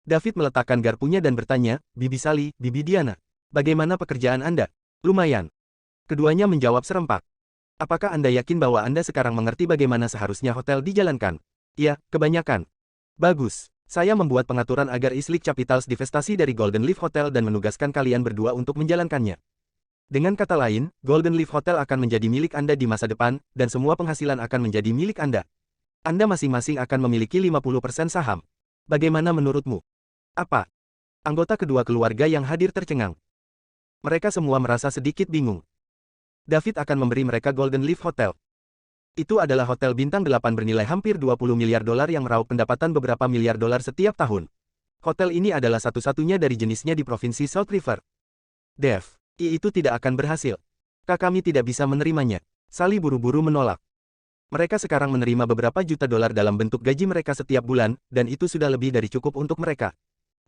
David meletakkan garpunya dan bertanya, Bibi Sally, Bibi Diana, bagaimana pekerjaan Anda? Lumayan. Keduanya menjawab serempak. Apakah Anda yakin bahwa Anda sekarang mengerti bagaimana seharusnya hotel dijalankan? Ya, kebanyakan. Bagus. Saya membuat pengaturan agar Islik Capitals divestasi dari Golden Leaf Hotel dan menugaskan kalian berdua untuk menjalankannya. Dengan kata lain, Golden Leaf Hotel akan menjadi milik Anda di masa depan, dan semua penghasilan akan menjadi milik Anda. Anda masing-masing akan memiliki 50% saham. Bagaimana menurutmu? Apa? Anggota kedua keluarga yang hadir tercengang. Mereka semua merasa sedikit bingung. David akan memberi mereka Golden Leaf Hotel. Itu adalah hotel bintang 8 bernilai hampir 20 miliar dolar yang meraup pendapatan beberapa miliar dolar setiap tahun. Hotel ini adalah satu-satunya dari jenisnya di provinsi South River. Dev, itu tidak akan berhasil. Kami tidak bisa menerimanya. Sally buru-buru menolak. Mereka sekarang menerima beberapa juta dolar dalam bentuk gaji mereka setiap bulan, dan itu sudah lebih dari cukup untuk mereka.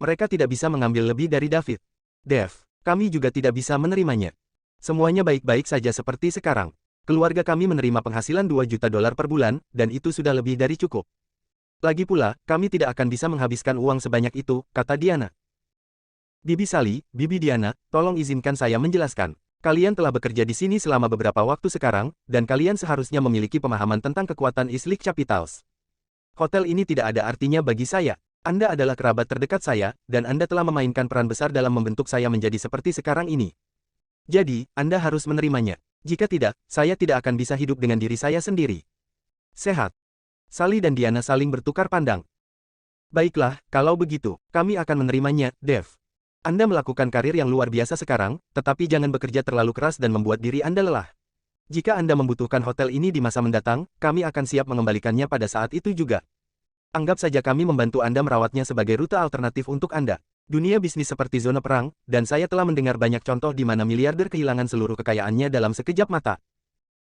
Mereka tidak bisa mengambil lebih dari David. Dev, kami juga tidak bisa menerimanya. Semuanya baik-baik saja seperti sekarang. Keluarga kami menerima penghasilan 2 juta dolar per bulan, dan itu sudah lebih dari cukup. Lagi pula, kami tidak akan bisa menghabiskan uang sebanyak itu, kata Diana. Bibi Sally, Bibi Diana, tolong izinkan saya menjelaskan. Kalian telah bekerja di sini selama beberapa waktu sekarang, dan kalian seharusnya memiliki pemahaman tentang kekuatan Islik Capitals. Hotel ini tidak ada artinya bagi saya. Anda adalah kerabat terdekat saya, dan Anda telah memainkan peran besar dalam membentuk saya menjadi seperti sekarang ini. Jadi, Anda harus menerimanya. Jika tidak, saya tidak akan bisa hidup dengan diri saya sendiri. Sehat. Sally dan Diana saling bertukar pandang. Baiklah, kalau begitu, kami akan menerimanya, Dev. Anda melakukan karir yang luar biasa sekarang, tetapi jangan bekerja terlalu keras dan membuat diri Anda lelah. Jika Anda membutuhkan hotel ini di masa mendatang, kami akan siap mengembalikannya pada saat itu juga. Anggap saja kami membantu Anda merawatnya sebagai rute alternatif untuk Anda. Dunia bisnis seperti zona perang, dan saya telah mendengar banyak contoh di mana miliarder kehilangan seluruh kekayaannya dalam sekejap mata.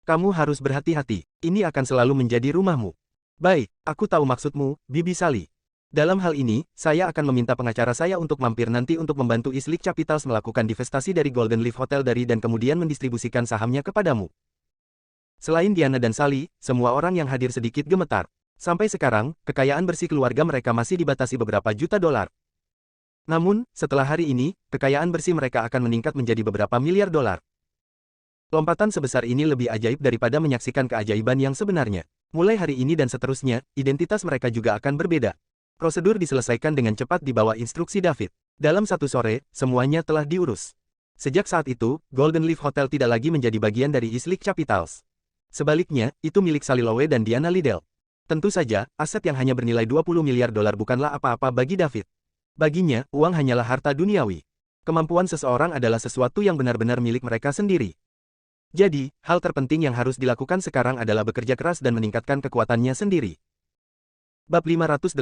Kamu harus berhati-hati, ini akan selalu menjadi rumahmu. Baik, aku tahu maksudmu, Bibi Sally. Dalam hal ini, saya akan meminta pengacara saya untuk mampir nanti untuk membantu Islik Capitals melakukan divestasi dari Golden Leaf Hotel dari dan kemudian mendistribusikan sahamnya kepadamu. Selain Diana dan Sally, semua orang yang hadir sedikit gemetar. Sampai sekarang, kekayaan bersih keluarga mereka masih dibatasi beberapa juta dolar. Namun, setelah hari ini, kekayaan bersih mereka akan meningkat menjadi beberapa miliar dolar. Lompatan sebesar ini lebih ajaib daripada menyaksikan keajaiban yang sebenarnya. Mulai hari ini dan seterusnya, identitas mereka juga akan berbeda. Prosedur diselesaikan dengan cepat di bawah instruksi David. Dalam satu sore, semuanya telah diurus. Sejak saat itu, Golden Leaf Hotel tidak lagi menjadi bagian dari Islik Capitals. Sebaliknya, itu milik Sally Lowe dan Diana Liddell. Tentu saja, aset yang hanya bernilai 20 miliar dolar bukanlah apa-apa bagi David. Baginya, uang hanyalah harta duniawi. Kemampuan seseorang adalah sesuatu yang benar-benar milik mereka sendiri. Jadi, hal terpenting yang harus dilakukan sekarang adalah bekerja keras dan meningkatkan kekuatannya sendiri. Bab 584.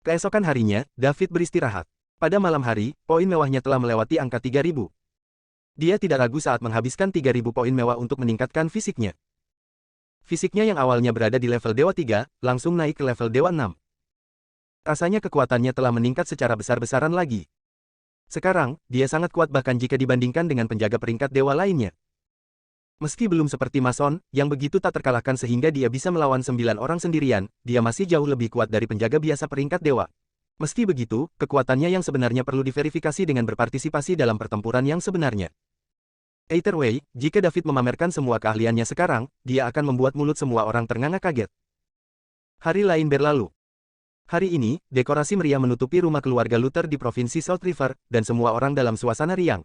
Keesokan harinya, David beristirahat. Pada malam hari, poin mewahnya telah melewati angka 3.000. Dia tidak ragu saat menghabiskan 3.000 poin mewah untuk meningkatkan fisiknya. Fisiknya yang awalnya berada di level Dewa 3, langsung naik ke level Dewa 6. Rasanya kekuatannya telah meningkat secara besar-besaran lagi. Sekarang, dia sangat kuat bahkan jika dibandingkan dengan penjaga peringkat dewa lainnya. Meski belum seperti Mason, yang begitu tak terkalahkan sehingga dia bisa melawan 9 orang sendirian, dia masih jauh lebih kuat dari penjaga biasa peringkat dewa. Meski begitu, kekuatannya yang sebenarnya perlu diverifikasi dengan berpartisipasi dalam pertempuran yang sebenarnya. Either way, jika David memamerkan semua keahliannya sekarang, dia akan membuat mulut semua orang ternganga kaget. Hari lain berlalu. Hari ini, dekorasi meriah menutupi rumah keluarga Luther di Provinsi South River, dan semua orang dalam suasana riang.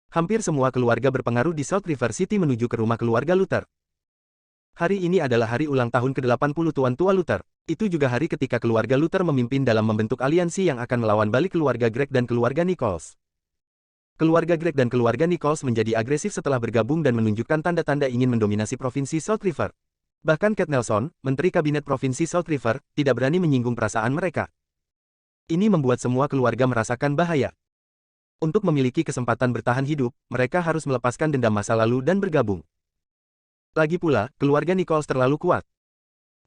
Hampir semua keluarga berpengaruh di South River City menuju ke rumah keluarga Luther. Hari ini adalah hari ulang tahun ke-80 Tuan Tua Luther. Itu juga hari ketika keluarga Luther memimpin dalam membentuk aliansi yang akan melawan balik keluarga Greg dan keluarga Nichols. Keluarga Greg dan keluarga Nichols menjadi agresif setelah bergabung dan menunjukkan tanda-tanda ingin mendominasi Provinsi South River. Bahkan Cat Nelson, Menteri Kabinet Provinsi South River, tidak berani menyinggung perasaan mereka. Ini membuat semua keluarga merasakan bahaya. Untuk memiliki kesempatan bertahan hidup, mereka harus melepaskan dendam masa lalu dan bergabung. Lagi pula, keluarga Nichols terlalu kuat.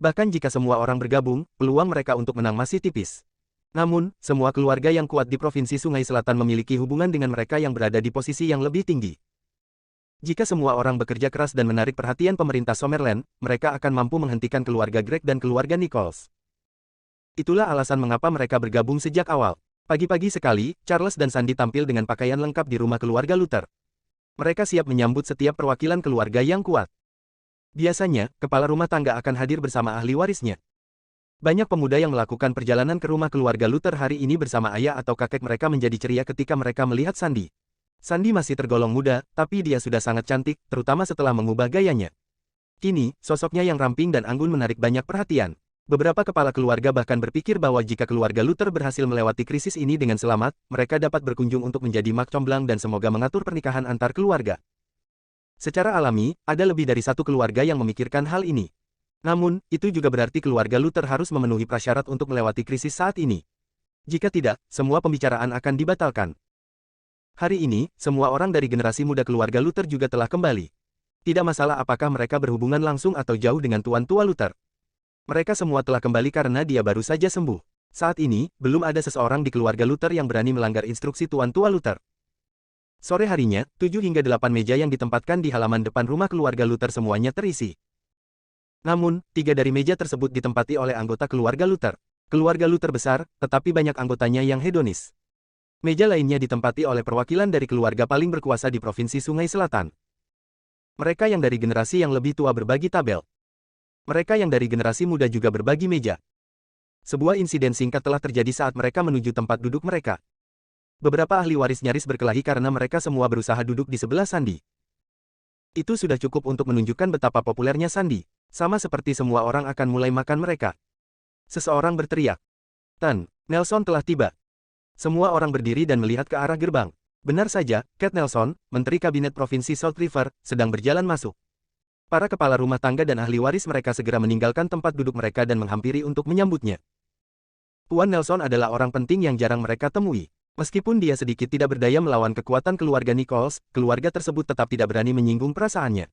Bahkan jika semua orang bergabung, peluang mereka untuk menang masih tipis. Namun, semua keluarga yang kuat di Provinsi Sungai Selatan memiliki hubungan dengan mereka yang berada di posisi yang lebih tinggi. Jika semua orang bekerja keras dan menarik perhatian pemerintah Summerland, mereka akan mampu menghentikan keluarga Greg dan keluarga Nichols. Itulah alasan mengapa mereka bergabung sejak awal. Pagi-pagi sekali, Charles dan Sandy tampil dengan pakaian lengkap di rumah keluarga Luther. Mereka siap menyambut setiap perwakilan keluarga yang kuat. Biasanya, kepala rumah tangga akan hadir bersama ahli warisnya. Banyak pemuda yang melakukan perjalanan ke rumah keluarga Luther hari ini bersama ayah atau kakek mereka menjadi ceria ketika mereka melihat Sandy. Sandy masih tergolong muda, tapi dia sudah sangat cantik, terutama setelah mengubah gayanya. Kini, sosoknya yang ramping dan anggun menarik banyak perhatian. Beberapa kepala keluarga bahkan berpikir bahwa jika keluarga Luther berhasil melewati krisis ini dengan selamat, mereka dapat berkunjung untuk menjadi mak comblang dan semoga mengatur pernikahan antar keluarga. Secara alami, ada lebih dari satu keluarga yang memikirkan hal ini. Namun, itu juga berarti keluarga Luther harus memenuhi prasyarat untuk melewati krisis saat ini. Jika tidak, semua pembicaraan akan dibatalkan. Hari ini, semua orang dari generasi muda keluarga Luther juga telah kembali. Tidak masalah apakah mereka berhubungan langsung atau jauh dengan Tuan Tua Luther. Mereka semua telah kembali karena dia baru saja sembuh. Saat ini, belum ada seseorang di keluarga Luther yang berani melanggar instruksi Tuan Tua Luther. Sore harinya, 7 hingga 8 meja yang ditempatkan di halaman depan rumah keluarga Luther semuanya terisi. Namun, 3 dari meja tersebut ditempati oleh anggota keluarga Luther. Keluarga Luther besar, tetapi banyak anggotanya yang hedonis. Meja lainnya ditempati oleh perwakilan dari keluarga paling berkuasa di Provinsi Sungai Selatan. Mereka yang dari generasi yang lebih tua berbagi tabel. Mereka yang dari generasi muda juga berbagi meja. Sebuah insiden singkat telah terjadi saat mereka menuju tempat duduk mereka. Beberapa ahli waris nyaris berkelahi karena mereka semua berusaha duduk di sebelah Sandy. Itu sudah cukup untuk menunjukkan betapa populernya Sandi. Sama seperti semua orang akan mulai makan mereka. Seseorang berteriak. Tan, Nelson telah tiba. Semua orang berdiri dan melihat ke arah gerbang. Benar saja, Cat Nelson, Menteri Kabinet Provinsi Salt River, sedang berjalan masuk. Para kepala rumah tangga dan ahli waris mereka segera meninggalkan tempat duduk mereka dan menghampiri untuk menyambutnya. Tuan Nelson adalah orang penting yang jarang mereka temui. Meskipun dia sedikit tidak berdaya melawan kekuatan keluarga Nichols, keluarga tersebut tetap tidak berani menyinggung perasaannya.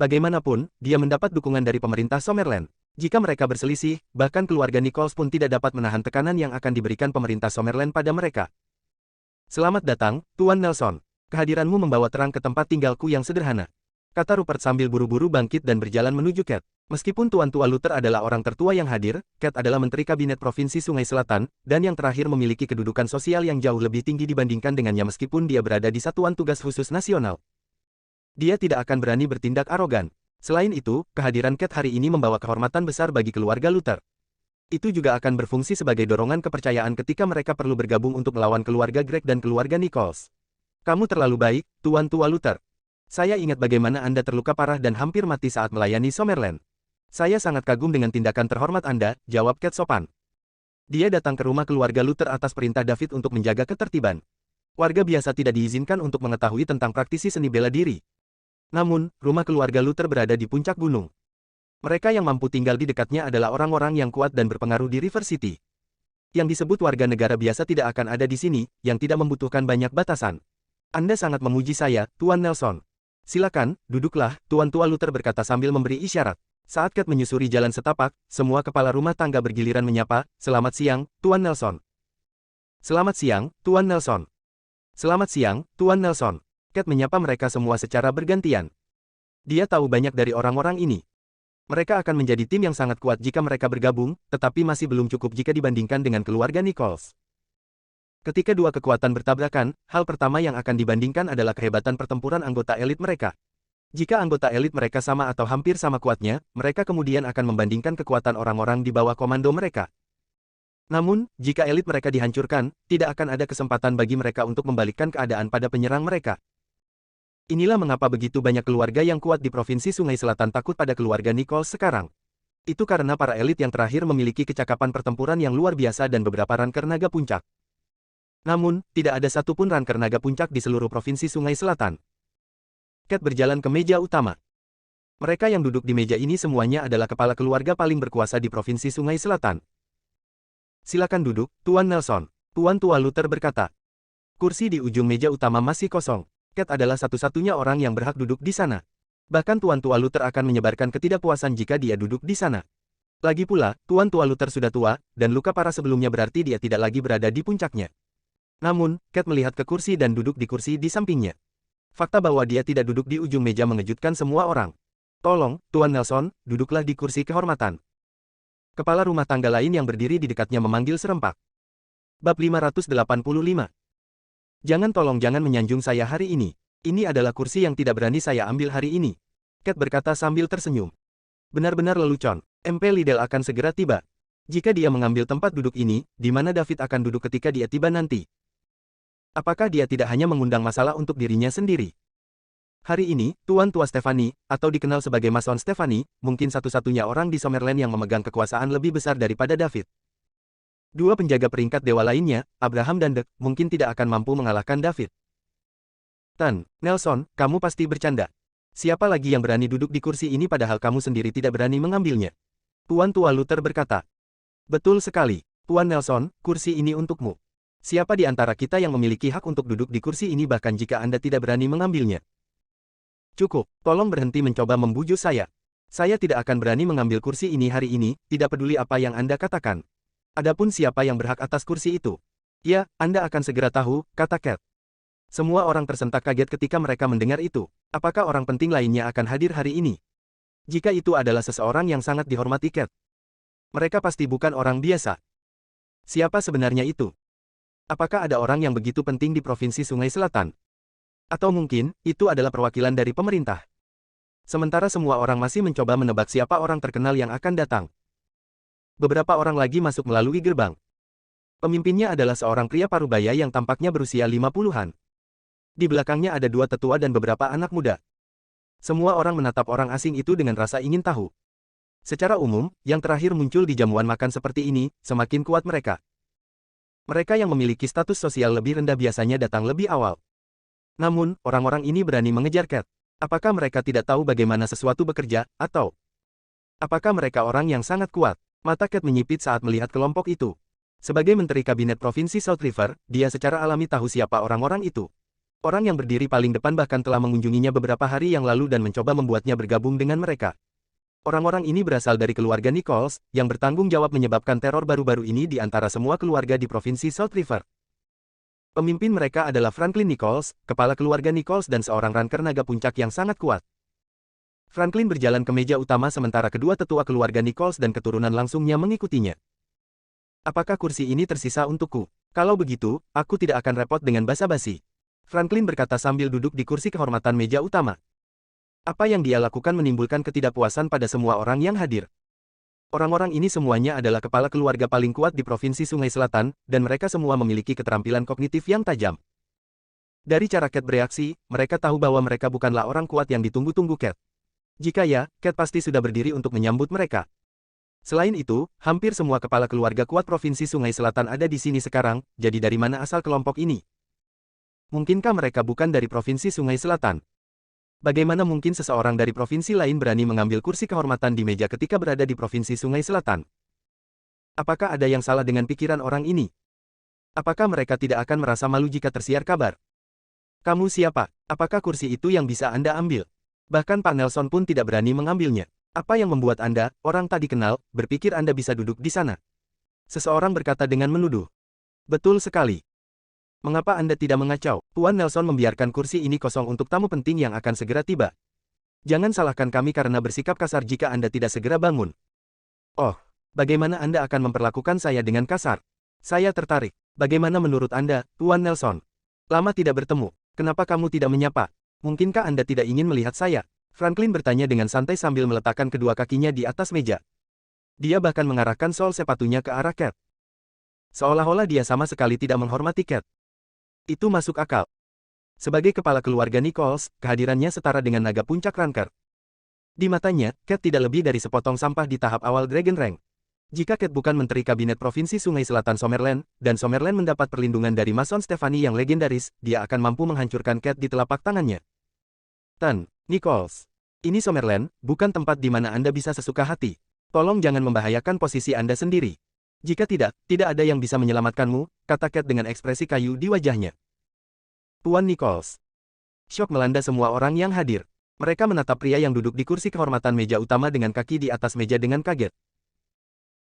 Bagaimanapun, dia mendapat dukungan dari pemerintah Summerland. Jika mereka berselisih, bahkan keluarga Nichols pun tidak dapat menahan tekanan yang akan diberikan pemerintah Summerland pada mereka. Selamat datang, Tuan Nelson. Kehadiranmu membawa terang ke tempat tinggalku yang sederhana, kata Rupert sambil buru-buru bangkit dan berjalan menuju Cat. Meskipun Tuan Tua Luther adalah orang tertua yang hadir, Cat adalah Menteri Kabinet Provinsi Sungai Selatan, dan yang terakhir memiliki kedudukan sosial yang jauh lebih tinggi dibandingkan dengannya meskipun dia berada di Satuan Tugas Khusus Nasional. Dia tidak akan berani bertindak arogan. Selain itu, kehadiran Cat hari ini membawa kehormatan besar bagi keluarga Luther. Itu juga akan berfungsi sebagai dorongan kepercayaan ketika mereka perlu bergabung untuk melawan keluarga Greg dan keluarga Nichols. Kamu terlalu baik, Tuan Tua Luther. Saya ingat bagaimana Anda terluka parah dan hampir mati saat melayani Summerland. Saya sangat kagum dengan tindakan terhormat Anda, jawab Cat sopan. Dia datang ke rumah keluarga Luther atas perintah David untuk menjaga ketertiban. Warga biasa tidak diizinkan untuk mengetahui tentang praktisi seni bela diri. Namun, rumah keluarga Luther berada di puncak gunung. Mereka yang mampu tinggal di dekatnya adalah orang-orang yang kuat dan berpengaruh di River City. Yang disebut warga negara biasa tidak akan ada di sini, yang tidak membutuhkan banyak batasan. Anda sangat memuji saya, Tuan Nelson. Silakan, duduklah, Tuan Tua Luther berkata sambil memberi isyarat. Saat Cat menyusuri jalan setapak, semua kepala rumah tangga bergiliran menyapa, "Selamat siang, Tuan Nelson." "Selamat siang, Tuan Nelson." "Selamat siang, Tuan Nelson." Cat menyapa mereka semua secara bergantian. Dia tahu banyak dari orang-orang ini. Mereka akan menjadi tim yang sangat kuat jika mereka bergabung, tetapi masih belum cukup jika dibandingkan dengan keluarga Nichols. Ketika dua kekuatan bertabrakan, hal pertama yang akan dibandingkan adalah kehebatan pertempuran anggota elit mereka. Jika anggota elit mereka sama atau hampir sama kuatnya, mereka kemudian akan membandingkan kekuatan orang-orang di bawah komando mereka. Namun, jika elit mereka dihancurkan, tidak akan ada kesempatan bagi mereka untuk membalikkan keadaan pada penyerang mereka. Inilah mengapa begitu banyak keluarga yang kuat di Provinsi Sungai Selatan takut pada keluarga Nichols sekarang. Itu karena para elit yang terakhir memiliki kecakapan pertempuran yang luar biasa dan beberapa ranker naga puncak. Namun, tidak ada satupun ranker naga puncak di seluruh Provinsi Sungai Selatan. Cat berjalan ke meja utama. Mereka yang duduk di meja ini semuanya adalah kepala keluarga paling berkuasa di Provinsi Sungai Selatan. "Silakan duduk, Tuan Nelson," Tuan Tua Luther berkata. Kursi di ujung meja utama masih kosong. Cat adalah satu-satunya orang yang berhak duduk di sana. Bahkan Tuan Tua Luther akan menyebarkan ketidakpuasan jika dia duduk di sana. Lagi pula, Tuan Tua Luther sudah tua, dan luka parah sebelumnya berarti dia tidak lagi berada di puncaknya. Namun, Cat melihat ke kursi dan duduk di kursi di sampingnya. Fakta bahwa dia tidak duduk di ujung meja mengejutkan semua orang. "Tolong, Tuan Nelson, duduklah di kursi kehormatan." Kepala rumah tangga lain yang berdiri di dekatnya memanggil serempak. Bab 585. Jangan menyanjung saya hari ini. Ini adalah kursi yang tidak berani saya ambil hari ini." Cat berkata sambil tersenyum. Benar-benar lelucon. MP Liddell akan segera tiba. Jika dia mengambil tempat duduk ini, di mana David akan duduk ketika dia tiba nanti? Apakah dia tidak hanya mengundang masalah untuk dirinya sendiri? Hari ini, Tuan Tua Stephanie, atau dikenal sebagai Mason Stephanie, mungkin satu-satunya orang di Summerland yang memegang kekuasaan lebih besar daripada David. Dua penjaga peringkat dewa lainnya, Abraham dan Dek, mungkin tidak akan mampu mengalahkan David. "Tan, Nelson, kamu pasti bercanda. Siapa lagi yang berani duduk di kursi ini padahal kamu sendiri tidak berani mengambilnya?" Tuan Tua Luther berkata. "Betul sekali, Tuan Nelson, kursi ini untukmu. Siapa di antara kita yang memiliki hak untuk duduk di kursi ini bahkan jika Anda tidak berani mengambilnya?" "Cukup, tolong berhenti mencoba membujuk saya. Saya tidak akan berani mengambil kursi ini hari ini, tidak peduli apa yang Anda katakan. Adapun siapa yang berhak atas kursi itu? Ya, Anda akan segera tahu," kata Cat. Semua orang tersentak kaget ketika mereka mendengar itu. Apakah orang penting lainnya akan hadir hari ini? Jika itu adalah seseorang yang sangat dihormati Cat, mereka pasti bukan orang biasa. Siapa sebenarnya itu? Apakah ada orang yang begitu penting di Provinsi Sungai Selatan? Atau mungkin, itu adalah perwakilan dari pemerintah? Sementara semua orang masih mencoba menebak siapa orang terkenal yang akan datang. Beberapa orang lagi masuk melalui gerbang. Pemimpinnya adalah seorang pria parubaya yang tampaknya berusia 50-an. Di belakangnya ada dua tetua dan beberapa anak muda. Semua orang menatap orang asing itu dengan rasa ingin tahu. Secara umum, yang terakhir muncul di jamuan makan seperti ini, semakin kuat mereka. Mereka yang memiliki status sosial lebih rendah biasanya datang lebih awal. Namun, orang-orang ini berani mengejar Cat. Apakah mereka tidak tahu bagaimana sesuatu bekerja, atau apakah mereka orang yang sangat kuat? Mata Cat menyipit saat melihat kelompok itu. Sebagai Menteri Kabinet Provinsi South River, dia secara alami tahu siapa orang-orang itu. Orang yang berdiri paling depan bahkan telah mengunjunginya beberapa hari yang lalu dan mencoba membuatnya bergabung dengan mereka. Orang-orang ini berasal dari keluarga Nichols, yang bertanggung jawab menyebabkan teror baru-baru ini di antara semua keluarga di Provinsi South River. Pemimpin mereka adalah Franklin Nichols, kepala keluarga Nichols dan seorang ranker naga puncak yang sangat kuat. Franklin berjalan ke meja utama sementara kedua tetua keluarga Nichols dan keturunan langsungnya mengikutinya. Apakah kursi ini tersisa untukku? Kalau begitu, aku tidak akan repot dengan basa-basi. Franklin berkata sambil duduk di kursi kehormatan meja utama. Apa yang dia lakukan menimbulkan ketidakpuasan pada semua orang yang hadir. Orang-orang ini semuanya adalah kepala keluarga paling kuat di Provinsi Sungai Selatan, dan mereka semua memiliki keterampilan kognitif yang tajam. Dari cara Cat bereaksi, mereka tahu bahwa mereka bukanlah orang kuat yang ditunggu-tunggu Cat. Jika ya, Cat pasti sudah berdiri untuk menyambut mereka. Selain itu, hampir semua kepala keluarga kuat Provinsi Sungai Selatan ada di sini sekarang, jadi dari mana asal kelompok ini? Mungkinkah mereka bukan dari Provinsi Sungai Selatan? Bagaimana mungkin seseorang dari provinsi lain berani mengambil kursi kehormatan di meja ketika berada di Provinsi Sungai Selatan? Apakah ada yang salah dengan pikiran orang ini? Apakah mereka tidak akan merasa malu jika tersiar kabar? Kamu siapa? Apakah kursi itu yang bisa Anda ambil? Bahkan Pak Nelson pun tidak berani mengambilnya. Apa yang membuat Anda, orang tak dikenal, berpikir Anda bisa duduk di sana? Seseorang berkata dengan menuduh. Betul sekali. Mengapa Anda tidak mengacau? Tuan Nelson membiarkan kursi ini kosong untuk tamu penting yang akan segera tiba. Jangan salahkan kami karena bersikap kasar jika Anda tidak segera bangun. Oh, bagaimana Anda akan memperlakukan saya dengan kasar? Saya tertarik. Bagaimana menurut Anda, Tuan Nelson? Lama tidak bertemu. Kenapa kamu tidak menyapa? Mungkinkah Anda tidak ingin melihat saya? Franklin bertanya dengan santai sambil meletakkan kedua kakinya di atas meja. Dia bahkan mengarahkan sol sepatunya ke arah Cat. Seolah-olah dia sama sekali tidak menghormati Cat. Itu masuk akal. Sebagai kepala keluarga Nichols, kehadirannya setara dengan naga puncak ranker. Di matanya, Cat tidak lebih dari sepotong sampah di tahap awal Dragon Rank. Jika Cat bukan Menteri Kabinet Provinsi Sungai Selatan Summerland, dan Summerland mendapat perlindungan dari Mason Stephanie yang legendaris, dia akan mampu menghancurkan Cat di telapak tangannya. Nichols. Ini Summerland, bukan tempat di mana Anda bisa sesuka hati. Tolong jangan membahayakan posisi Anda sendiri. Jika tidak ada yang bisa menyelamatkanmu, kata Cat dengan ekspresi kayu di wajahnya. Tuan Nichols. Syok melanda semua orang yang hadir. Mereka menatap pria yang duduk di kursi kehormatan meja utama dengan kaki di atas meja dengan kaget.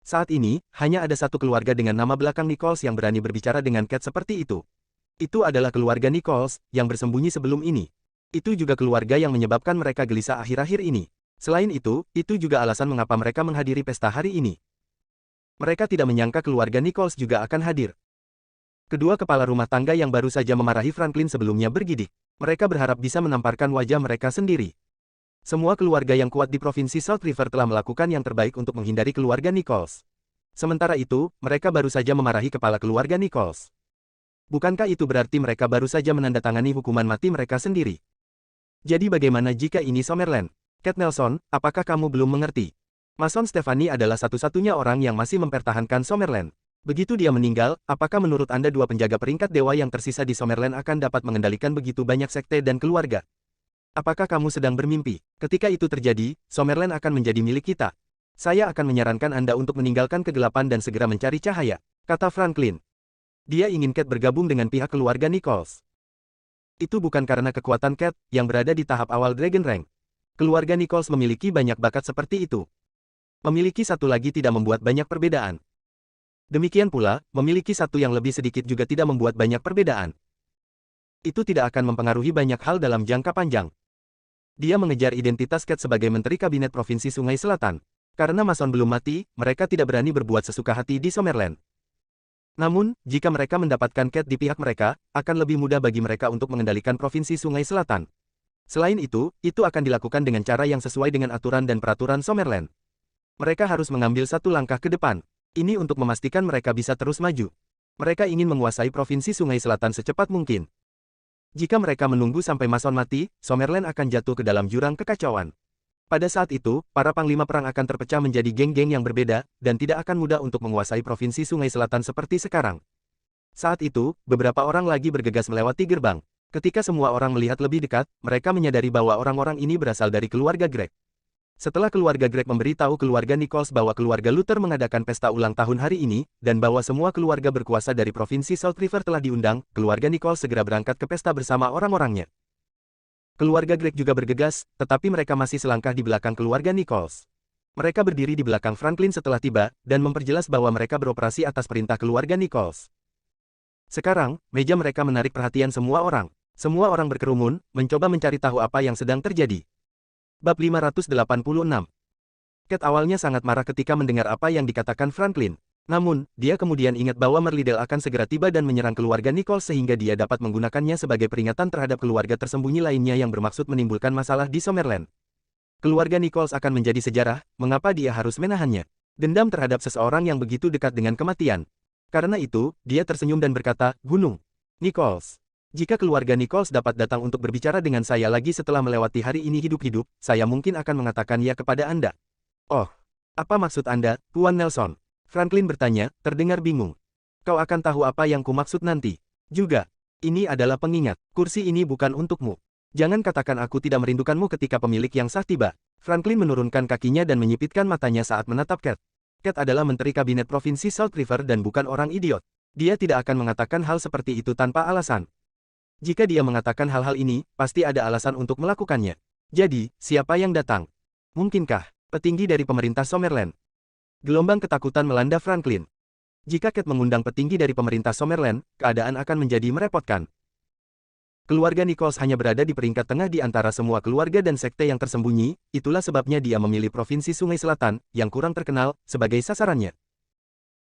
Saat ini, hanya ada satu keluarga dengan nama belakang Nichols yang berani berbicara dengan Cat seperti itu. Itu adalah keluarga Nichols, yang bersembunyi sebelum ini. Itu juga keluarga yang menyebabkan mereka gelisah akhir-akhir ini. Selain itu juga alasan mengapa mereka menghadiri pesta hari ini. Mereka tidak menyangka keluarga Nichols juga akan hadir. Kedua kepala rumah tangga yang baru saja memarahi Franklin sebelumnya bergidik. Mereka berharap bisa menamparkan wajah mereka sendiri. Semua keluarga yang kuat di Provinsi South River telah melakukan yang terbaik untuk menghindari keluarga Nichols. Sementara itu, mereka baru saja memarahi kepala keluarga Nichols. Bukankah itu berarti mereka baru saja menandatangani hukuman mati mereka sendiri? Jadi bagaimana jika ini Summerland? Cat Nelson, apakah kamu belum mengerti? Mason Stephanie adalah satu-satunya orang yang masih mempertahankan Summerland. Begitu dia meninggal, apakah menurut Anda dua penjaga peringkat dewa yang tersisa di Summerland akan dapat mengendalikan begitu banyak sekte dan keluarga? Apakah kamu sedang bermimpi? Ketika itu terjadi, Summerland akan menjadi milik kita. Saya akan menyarankan Anda untuk meninggalkan kegelapan dan segera mencari cahaya, kata Franklin. Dia ingin Cat bergabung dengan pihak keluarga Nichols. Itu bukan karena kekuatan Cat, yang berada di tahap awal Dragon Rank. Keluarga Nichols memiliki banyak bakat seperti itu. Memiliki satu lagi tidak membuat banyak perbedaan. Demikian pula, memiliki satu yang lebih sedikit juga tidak membuat banyak perbedaan. Itu tidak akan mempengaruhi banyak hal dalam jangka panjang. Dia mengejar identitas Cat sebagai Menteri Kabinet Provinsi Sungai Selatan. Karena Mason belum mati, mereka tidak berani berbuat sesuka hati di Summerland. Namun, jika mereka mendapatkan Cat di pihak mereka, akan lebih mudah bagi mereka untuk mengendalikan Provinsi Sungai Selatan. Selain itu akan dilakukan dengan cara yang sesuai dengan aturan dan peraturan Summerland. Mereka harus mengambil satu langkah ke depan. Ini untuk memastikan mereka bisa terus maju. Mereka ingin menguasai Provinsi Sungai Selatan secepat mungkin. Jika mereka menunggu sampai Mason mati, Summerland akan jatuh ke dalam jurang kekacauan. Pada saat itu, para panglima perang akan terpecah menjadi geng-geng yang berbeda, dan tidak akan mudah untuk menguasai provinsi Sungai Selatan seperti sekarang. Saat itu, beberapa orang lagi bergegas melewati gerbang. Ketika semua orang melihat lebih dekat, mereka menyadari bahwa orang-orang ini berasal dari keluarga Greg. Setelah keluarga Greg memberitahu keluarga Nichols bahwa keluarga Luther mengadakan pesta ulang tahun hari ini, dan bahwa semua keluarga berkuasa dari provinsi South River telah diundang, keluarga Nichols segera berangkat ke pesta bersama orang-orangnya. Keluarga Greg juga bergegas, tetapi mereka masih selangkah di belakang keluarga Nichols. Mereka berdiri di belakang Franklin setelah tiba, dan memperjelas bahwa mereka beroperasi atas perintah keluarga Nichols. Sekarang, meja mereka menarik perhatian semua orang. Semua orang berkerumun, mencoba mencari tahu apa yang sedang terjadi. Bab 586. Cat awalnya sangat marah ketika mendengar apa yang dikatakan Franklin. Namun, dia kemudian ingat bahwa Merlidel akan segera tiba dan menyerang keluarga Nichols sehingga dia dapat menggunakannya sebagai peringatan terhadap keluarga tersembunyi lainnya yang bermaksud menimbulkan masalah di Summerland. Keluarga Nichols akan menjadi sejarah, mengapa dia harus menahannya? Dendam terhadap seseorang yang begitu dekat dengan kematian. Karena itu, dia tersenyum dan berkata, "Gunung Nichols. Jika keluarga Nichols dapat datang untuk berbicara dengan saya lagi setelah melewati hari ini hidup-hidup, saya mungkin akan mengatakan ya kepada Anda." "Oh, apa maksud Anda, Tuan Nelson?" Franklin bertanya, terdengar bingung. "Kau akan tahu apa yang kumaksud nanti. Juga, ini adalah pengingat, kursi ini bukan untukmu. Jangan katakan aku tidak merindukanmu ketika pemilik yang sah tiba." Franklin menurunkan kakinya dan menyipitkan matanya saat menatap Cat. Cat adalah Menteri Kabinet Provinsi South River dan bukan orang idiot. Dia tidak akan mengatakan hal seperti itu tanpa alasan. Jika dia mengatakan hal-hal ini, pasti ada alasan untuk melakukannya. Jadi, siapa yang datang? Mungkinkah petinggi dari pemerintah Summerland? Gelombang ketakutan melanda Franklin. Jika Cat mengundang petinggi dari pemerintah Summerland, keadaan akan menjadi merepotkan. Keluarga Nichols hanya berada di peringkat tengah di antara semua keluarga dan sekte yang tersembunyi, itulah sebabnya dia memilih Provinsi Sungai Selatan, yang kurang terkenal, sebagai sasarannya.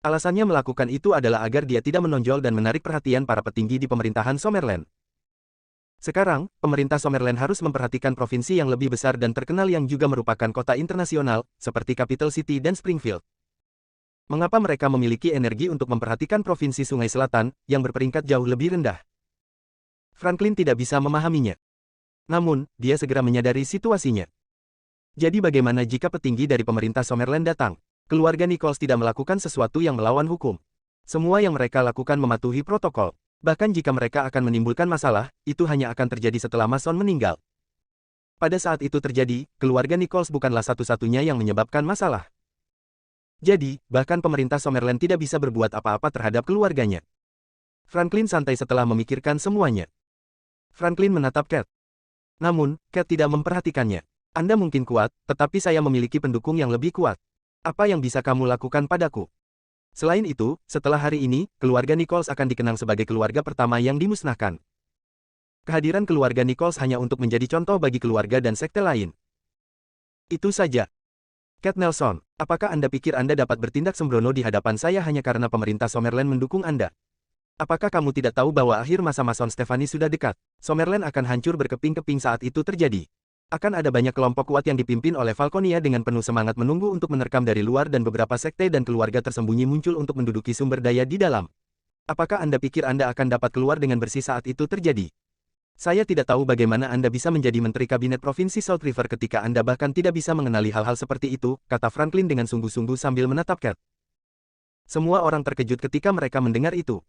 Alasannya melakukan itu adalah agar dia tidak menonjol dan menarik perhatian para petinggi di pemerintahan Summerland. Sekarang, pemerintah Summerland harus memperhatikan provinsi yang lebih besar dan terkenal yang juga merupakan kota internasional, seperti Capital City dan Springfield. Mengapa mereka memiliki energi untuk memperhatikan provinsi Sungai Selatan, yang berperingkat jauh lebih rendah? Franklin tidak bisa memahaminya. Namun, dia segera menyadari situasinya. Jadi bagaimana jika petinggi dari pemerintah Summerland datang? Keluarga Nichols tidak melakukan sesuatu yang melawan hukum. Semua yang mereka lakukan mematuhi protokol. Bahkan jika mereka akan menimbulkan masalah, itu hanya akan terjadi setelah Mason meninggal. Pada saat itu terjadi, keluarga Nichols bukanlah satu-satunya yang menyebabkan masalah. Jadi, bahkan pemerintah Summerland tidak bisa berbuat apa-apa terhadap keluarganya. Franklin santai setelah memikirkan semuanya. Franklin menatap Cat. Namun, Cat tidak memperhatikannya. "Anda mungkin kuat, tetapi saya memiliki pendukung yang lebih kuat. Apa yang bisa kamu lakukan padaku?" Selain itu, setelah hari ini, keluarga Nichols akan dikenang sebagai keluarga pertama yang dimusnahkan. Kehadiran keluarga Nichols hanya untuk menjadi contoh bagi keluarga dan sekte lain. Itu saja. Cat Nelson, apakah Anda pikir Anda dapat bertindak sembrono di hadapan saya hanya karena pemerintah Summerland mendukung Anda? Apakah kamu tidak tahu bahwa akhir masa Mason Stephanie sudah dekat? Summerland akan hancur berkeping-keping saat itu terjadi. Akan ada banyak kelompok kuat yang dipimpin oleh Falconia dengan penuh semangat menunggu untuk menerkam dari luar dan beberapa sekte dan keluarga tersembunyi muncul untuk menduduki sumber daya di dalam. Apakah Anda pikir Anda akan dapat keluar dengan bersih saat itu terjadi? Saya tidak tahu bagaimana Anda bisa menjadi Menteri Kabinet Provinsi South River ketika Anda bahkan tidak bisa mengenali hal-hal seperti itu, kata Franklin dengan sungguh-sungguh sambil menatap Cat. Semua orang terkejut ketika mereka mendengar itu.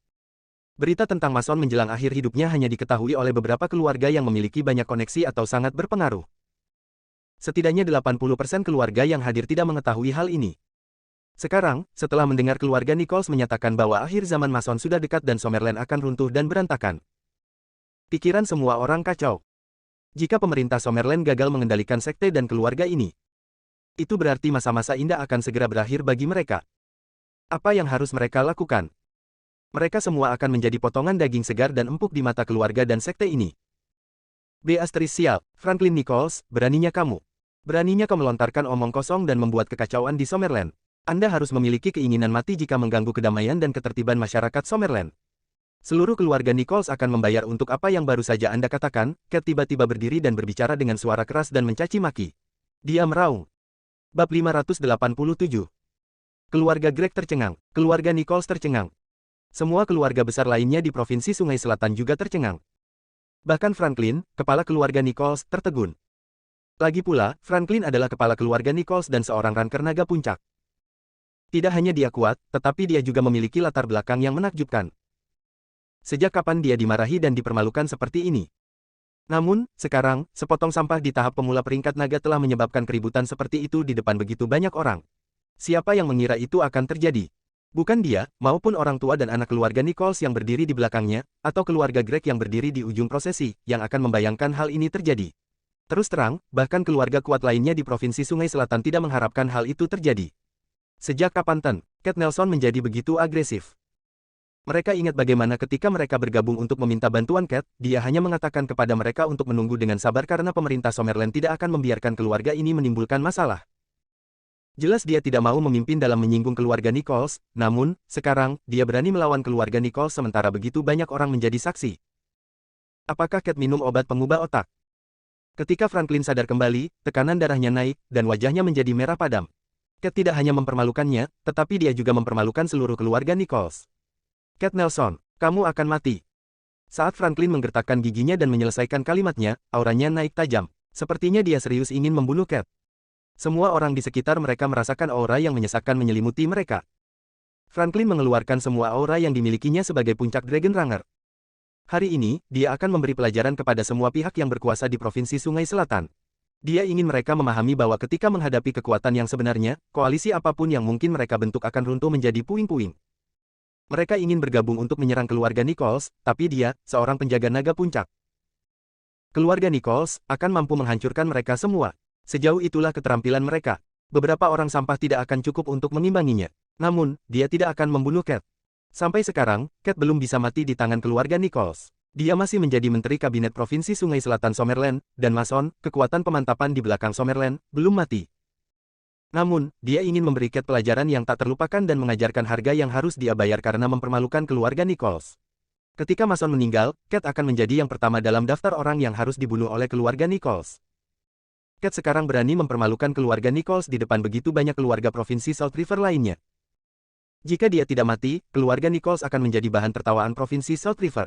Berita tentang Mason menjelang akhir hidupnya hanya diketahui oleh beberapa keluarga yang memiliki banyak koneksi atau sangat berpengaruh. Setidaknya 80% keluarga yang hadir tidak mengetahui hal ini. Sekarang, setelah mendengar keluarga Nichols menyatakan bahwa akhir zaman Mason sudah dekat dan Summerland akan runtuh dan berantakan. Pikiran semua orang kacau. Jika pemerintah Summerland gagal mengendalikan sekte dan keluarga ini, itu berarti masa-masa indah akan segera berakhir bagi mereka. Apa yang harus mereka lakukan? Mereka semua akan menjadi potongan daging segar dan empuk di mata keluarga dan sekte ini. Sial, Franklin Nichols, beraninya kamu. Beraninya kau melontarkan omong kosong dan membuat kekacauan di Summerland. Anda harus memiliki keinginan mati jika mengganggu kedamaian dan ketertiban masyarakat Summerland. Seluruh keluarga Nichols akan membayar untuk apa yang baru saja Anda katakan. Cat tiba-tiba berdiri dan berbicara dengan suara keras dan mencaci maki. Dia meraung. Bab 587. Keluarga Greg tercengang. Keluarga Nichols tercengang. Semua keluarga besar lainnya di Provinsi Sungai Selatan juga tercengang. Bahkan Franklin, kepala keluarga Nichols, tertegun. Lagi pula, Franklin adalah kepala keluarga Nichols dan seorang ranker naga puncak. Tidak hanya dia kuat, tetapi dia juga memiliki latar belakang yang menakjubkan. Sejak kapan dia dimarahi dan dipermalukan seperti ini? Namun, sekarang, sepotong sampah di tahap pemula peringkat naga telah menyebabkan keributan seperti itu di depan begitu banyak orang. Siapa yang mengira itu akan terjadi? Bukan dia, maupun orang tua dan anak keluarga Nichols yang berdiri di belakangnya, atau keluarga Greg yang berdiri di ujung prosesi, yang akan membayangkan hal ini terjadi. Terus terang, bahkan keluarga kuat lainnya di Provinsi Sungai Selatan tidak mengharapkan hal itu terjadi. Sejak kapan Cat Nelson menjadi begitu agresif? Mereka ingat bagaimana ketika mereka bergabung untuk meminta bantuan Cat, dia hanya mengatakan kepada mereka untuk menunggu dengan sabar karena pemerintah Summerland tidak akan membiarkan keluarga ini menimbulkan masalah. Jelas dia tidak mau memimpin dalam menyinggung keluarga Nichols, namun, sekarang, dia berani melawan keluarga Nichols sementara begitu banyak orang menjadi saksi. Apakah Cat minum obat pengubah otak? Ketika Franklin sadar kembali, tekanan darahnya naik, dan wajahnya menjadi merah padam. Cat tidak hanya mempermalukannya, tetapi dia juga mempermalukan seluruh keluarga Nichols. Cat Nelson, kamu akan mati. Saat Franklin menggertakkan giginya dan menyelesaikan kalimatnya, auranya naik tajam. Sepertinya dia serius ingin membunuh Cat. Semua orang di sekitar mereka merasakan aura yang menyesakkan menyelimuti mereka. Franklin mengeluarkan semua aura yang dimilikinya sebagai puncak Dragon Runner. Hari ini, dia akan memberi pelajaran kepada semua pihak yang berkuasa di Provinsi Sungai Selatan. Dia ingin mereka memahami bahwa ketika menghadapi kekuatan yang sebenarnya, koalisi apapun yang mungkin mereka bentuk akan runtuh menjadi puing-puing. Mereka ingin bergabung untuk menyerang keluarga Nichols, tapi dia, seorang penjaga naga puncak. Keluarga Nichols akan mampu menghancurkan mereka semua. Sejauh itulah keterampilan mereka. Beberapa orang sampah tidak akan cukup untuk mengimbanginya. Namun, dia tidak akan membunuh Cat. Sampai sekarang, Cat belum bisa mati di tangan keluarga Nichols. Dia masih menjadi Menteri Kabinet Provinsi Sungai Selatan Summerland, dan Mason, kekuatan pemantapan di belakang Summerland, belum mati. Namun, dia ingin memberi Cat pelajaran yang tak terlupakan dan mengajarkan harga yang harus dia bayar karena mempermalukan keluarga Nichols. Ketika Mason meninggal, Cat akan menjadi yang pertama dalam daftar orang yang harus dibunuh oleh keluarga Nichols. Cat sekarang berani mempermalukan keluarga Nichols di depan begitu banyak keluarga Provinsi Salt River lainnya. Jika dia tidak mati, keluarga Nichols akan menjadi bahan tertawaan Provinsi Salt River.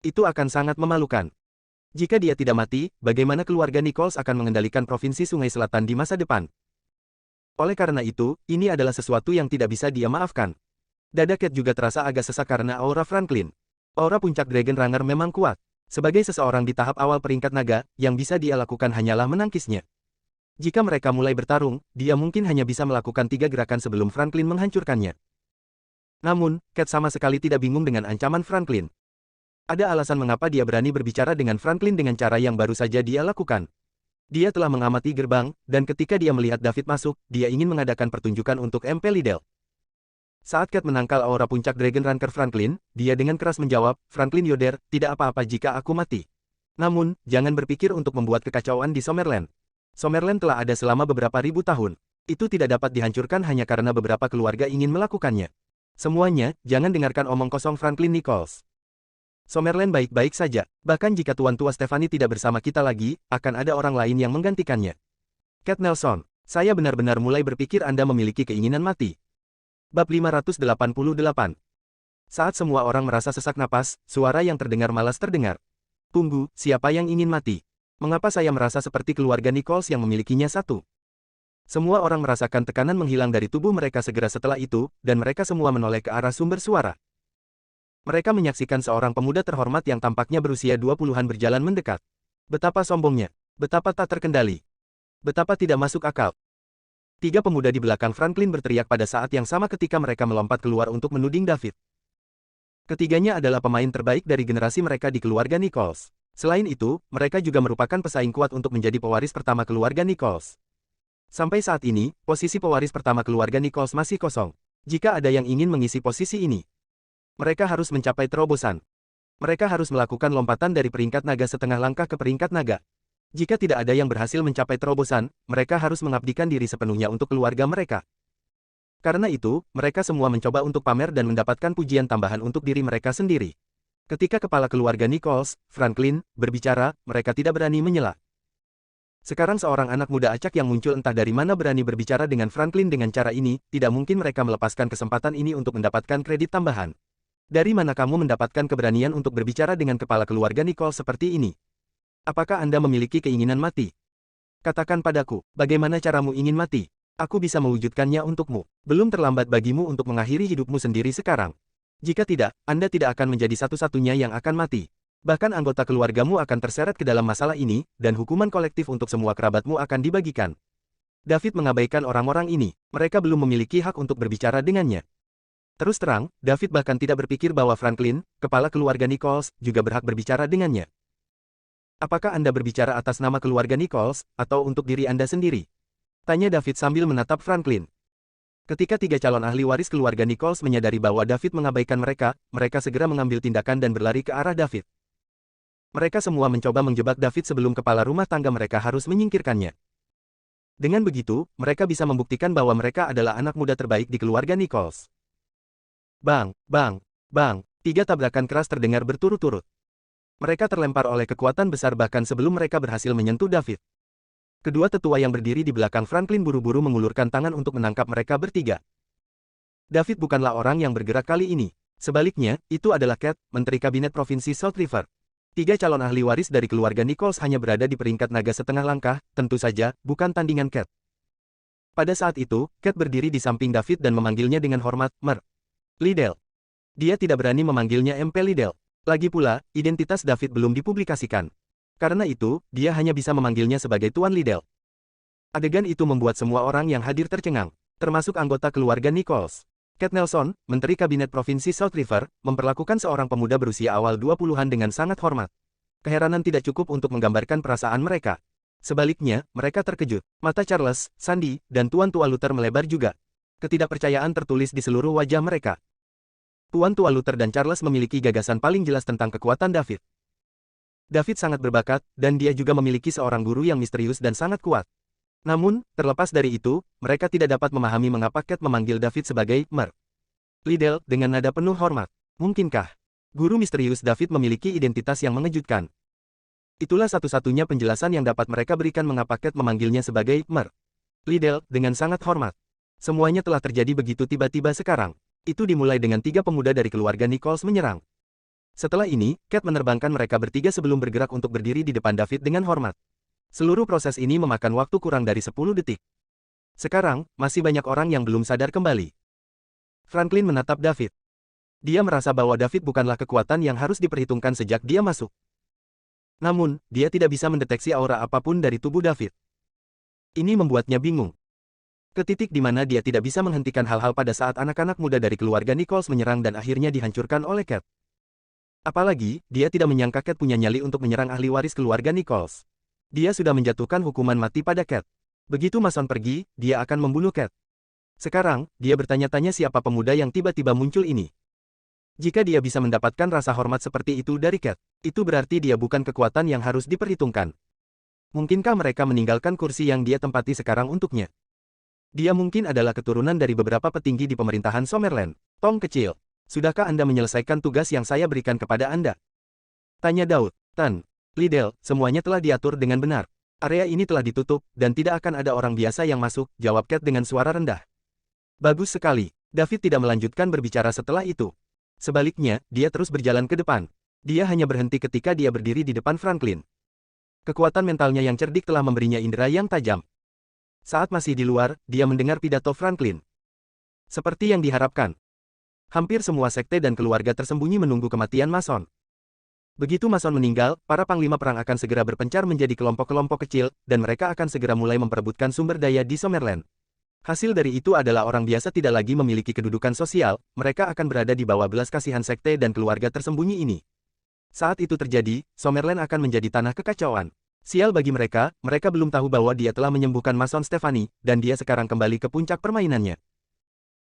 Itu akan sangat memalukan. Jika dia tidak mati, bagaimana keluarga Nichols akan mengendalikan Provinsi Sungai Selatan di masa depan? Oleh karena itu, ini adalah sesuatu yang tidak bisa dia maafkan. Dada Cat juga terasa agak sesak karena aura Franklin. Aura puncak Dragon Runner memang kuat. Sebagai seseorang di tahap awal peringkat naga, yang bisa dia lakukan hanyalah menangkisnya. Jika mereka mulai bertarung, dia mungkin hanya bisa melakukan 3 gerakan sebelum Franklin menghancurkannya. Namun, Cat sama sekali tidak bingung dengan ancaman Franklin. Ada alasan mengapa dia berani berbicara dengan Franklin dengan cara yang baru saja dia lakukan. Dia telah mengamati gerbang, dan ketika dia melihat David masuk, dia ingin mengadakan pertunjukan untuk MP Liddell. Saat Cat menangkal aura puncak Dragon Ranker Franklin, dia dengan keras menjawab, Franklin Yoder, tidak apa-apa jika aku mati. Namun, jangan berpikir untuk membuat kekacauan di Summerland. Summerland telah ada selama beberapa ribu tahun. Itu tidak dapat dihancurkan hanya karena beberapa keluarga ingin melakukannya. Semuanya, jangan dengarkan omong kosong Franklin Nichols. Summerland baik-baik saja, bahkan jika Tuan Tua Stephanie tidak bersama kita lagi, akan ada orang lain yang menggantikannya. Cat Nelson, saya benar-benar mulai berpikir Anda memiliki keinginan mati. Bab 588. Saat semua orang merasa sesak napas, suara yang terdengar malas terdengar. Tunggu, siapa yang ingin mati? Mengapa saya merasa seperti keluarga Nichols yang memilikinya satu? Semua orang merasakan tekanan menghilang dari tubuh mereka segera setelah itu, dan mereka semua menoleh ke arah sumber suara. Mereka menyaksikan seorang pemuda terhormat yang tampaknya berusia 20-an berjalan mendekat. Betapa sombongnya, betapa tak terkendali, betapa tidak masuk akal. 3 pemuda di belakang Franklin berteriak pada saat yang sama ketika mereka melompat keluar untuk menuding David. Ketiganya adalah pemain terbaik dari generasi mereka di keluarga Nichols. Selain itu, mereka juga merupakan pesaing kuat untuk menjadi pewaris pertama keluarga Nichols. Sampai saat ini, posisi pewaris pertama keluarga Nichols masih kosong. Jika ada yang ingin mengisi posisi ini, mereka harus mencapai terobosan. Mereka harus melakukan lompatan dari peringkat naga setengah langkah ke peringkat naga. Jika tidak ada yang berhasil mencapai terobosan, mereka harus mengabdikan diri sepenuhnya untuk keluarga mereka. Karena itu, mereka semua mencoba untuk pamer dan mendapatkan pujian tambahan untuk diri mereka sendiri. Ketika kepala keluarga Nichols, Franklin, berbicara, mereka tidak berani menyela. Sekarang seorang anak muda acak yang muncul entah dari mana berani berbicara dengan Franklin dengan cara ini, tidak mungkin mereka melepaskan kesempatan ini untuk mendapatkan kredit tambahan. Dari mana kamu mendapatkan keberanian untuk berbicara dengan kepala keluarga Nicole seperti ini? Apakah Anda memiliki keinginan mati? Katakan padaku, bagaimana caramu ingin mati? Aku bisa mewujudkannya untukmu. Belum terlambat bagimu untuk mengakhiri hidupmu sendiri sekarang. Jika tidak, Anda tidak akan menjadi satu-satunya yang akan mati. Bahkan anggota keluargamu akan terseret ke dalam masalah ini, dan hukuman kolektif untuk semua kerabatmu akan dibagikan. David mengabaikan orang-orang ini. Mereka belum memiliki hak untuk berbicara dengannya. Terus terang, David bahkan tidak berpikir bahwa Franklin, kepala keluarga Nichols, juga berhak berbicara dengannya. Apakah Anda berbicara atas nama keluarga Nichols, atau untuk diri Anda sendiri? Tanya David sambil menatap Franklin. Ketika tiga calon ahli waris keluarga Nichols menyadari bahwa David mengabaikan mereka, mereka segera mengambil tindakan dan berlari ke arah David. Mereka semua mencoba menjebak David sebelum kepala rumah tangga mereka harus menyingkirkannya. Dengan begitu, mereka bisa membuktikan bahwa mereka adalah anak muda terbaik di keluarga Nichols. Bang, bang, bang, tiga tabrakan keras terdengar berturut-turut. Mereka terlempar oleh kekuatan besar bahkan sebelum mereka berhasil menyentuh David. Kedua tetua yang berdiri di belakang Franklin buru-buru mengulurkan tangan untuk menangkap mereka bertiga. David bukanlah orang yang bergerak kali ini. Sebaliknya, itu adalah Cat, Menteri Kabinet Provinsi South River. Tiga calon ahli waris dari keluarga Nichols hanya berada di peringkat naga setengah langkah, tentu saja, bukan tandingan Cat. Pada saat itu, Cat berdiri di samping David dan memanggilnya dengan hormat, Mer. Liddell. Dia tidak berani memanggilnya MP Liddell. Lagi pula, identitas David belum dipublikasikan. Karena itu, dia hanya bisa memanggilnya sebagai Tuan Liddell. Adegan itu membuat semua orang yang hadir tercengang, termasuk anggota keluarga Nichols. Cat Nelson, Menteri Kabinet Provinsi South River, memperlakukan seorang pemuda berusia awal 20-an dengan sangat hormat. Keheranan tidak cukup untuk menggambarkan perasaan mereka. Sebaliknya, mereka terkejut. Mata Charles, Sandy, dan Tuan Tua Luther melebar juga. Ketidakpercayaan tertulis di seluruh wajah mereka. Tuan Tua Luther dan Charles memiliki gagasan paling jelas tentang kekuatan David. David sangat berbakat, dan dia juga memiliki seorang guru yang misterius dan sangat kuat. Namun, terlepas dari itu, mereka tidak dapat memahami mengapa Cat memanggil David sebagai Mer. Liddell dengan nada penuh hormat. Mungkinkah guru misterius David memiliki identitas yang mengejutkan? Itulah satu-satunya penjelasan yang dapat mereka berikan mengapa Cat memanggilnya sebagai Mer. Liddell dengan sangat hormat. Semuanya telah terjadi begitu tiba-tiba sekarang. Itu dimulai dengan tiga pemuda dari keluarga Nichols menyerang. Setelah ini, Cat menerbangkan mereka bertiga sebelum bergerak untuk berdiri di depan David dengan hormat. Seluruh proses ini memakan waktu kurang dari 10 detik. Sekarang, masih banyak orang yang belum sadar kembali. Franklin menatap David. Dia merasa bahwa David bukanlah kekuatan yang harus diperhitungkan sejak dia masuk. Namun, dia tidak bisa mendeteksi aura apapun dari tubuh David. Ini membuatnya bingung. Ke titik di mana dia tidak bisa menghentikan hal-hal pada saat anak-anak muda dari keluarga Nichols menyerang dan akhirnya dihancurkan oleh Cat. Apalagi, dia tidak menyangka Cat punya nyali untuk menyerang ahli waris keluarga Nichols. Dia sudah menjatuhkan hukuman mati pada Cat. Begitu Mason pergi, dia akan membunuh Cat. Sekarang, dia bertanya-tanya siapa pemuda yang tiba-tiba muncul ini. Jika dia bisa mendapatkan rasa hormat seperti itu dari Cat, itu berarti dia bukan kekuatan yang harus diperhitungkan. Mungkinkah mereka meninggalkan kursi yang dia tempati sekarang untuknya? Dia mungkin adalah keturunan dari beberapa petinggi di pemerintahan Summerland. Tong kecil. Sudahkah Anda menyelesaikan tugas yang saya berikan kepada Anda? Tanya Daud. Tan. Liddell, semuanya telah diatur dengan benar. Area ini telah ditutup, dan tidak akan ada orang biasa yang masuk, jawab Cat dengan suara rendah. Bagus sekali. David tidak melanjutkan berbicara setelah itu. Sebaliknya, dia terus berjalan ke depan. Dia hanya berhenti ketika dia berdiri di depan Franklin. Kekuatan mentalnya yang cerdik telah memberinya indera yang tajam. Saat masih di luar, dia mendengar pidato Franklin. Seperti yang diharapkan. Hampir semua sekte dan keluarga tersembunyi menunggu kematian Mason. Begitu Mason meninggal, para panglima perang akan segera berpencar menjadi kelompok-kelompok kecil, dan mereka akan segera mulai memperebutkan sumber daya di Summerland. Hasil dari itu adalah orang biasa tidak lagi memiliki kedudukan sosial, mereka akan berada di bawah belas kasihan sekte dan keluarga tersembunyi ini. Saat itu terjadi, Summerland akan menjadi tanah kekacauan. Sial bagi mereka, mereka belum tahu bahwa dia telah menyembuhkan Mason Stephanie, dan dia sekarang kembali ke puncak permainannya.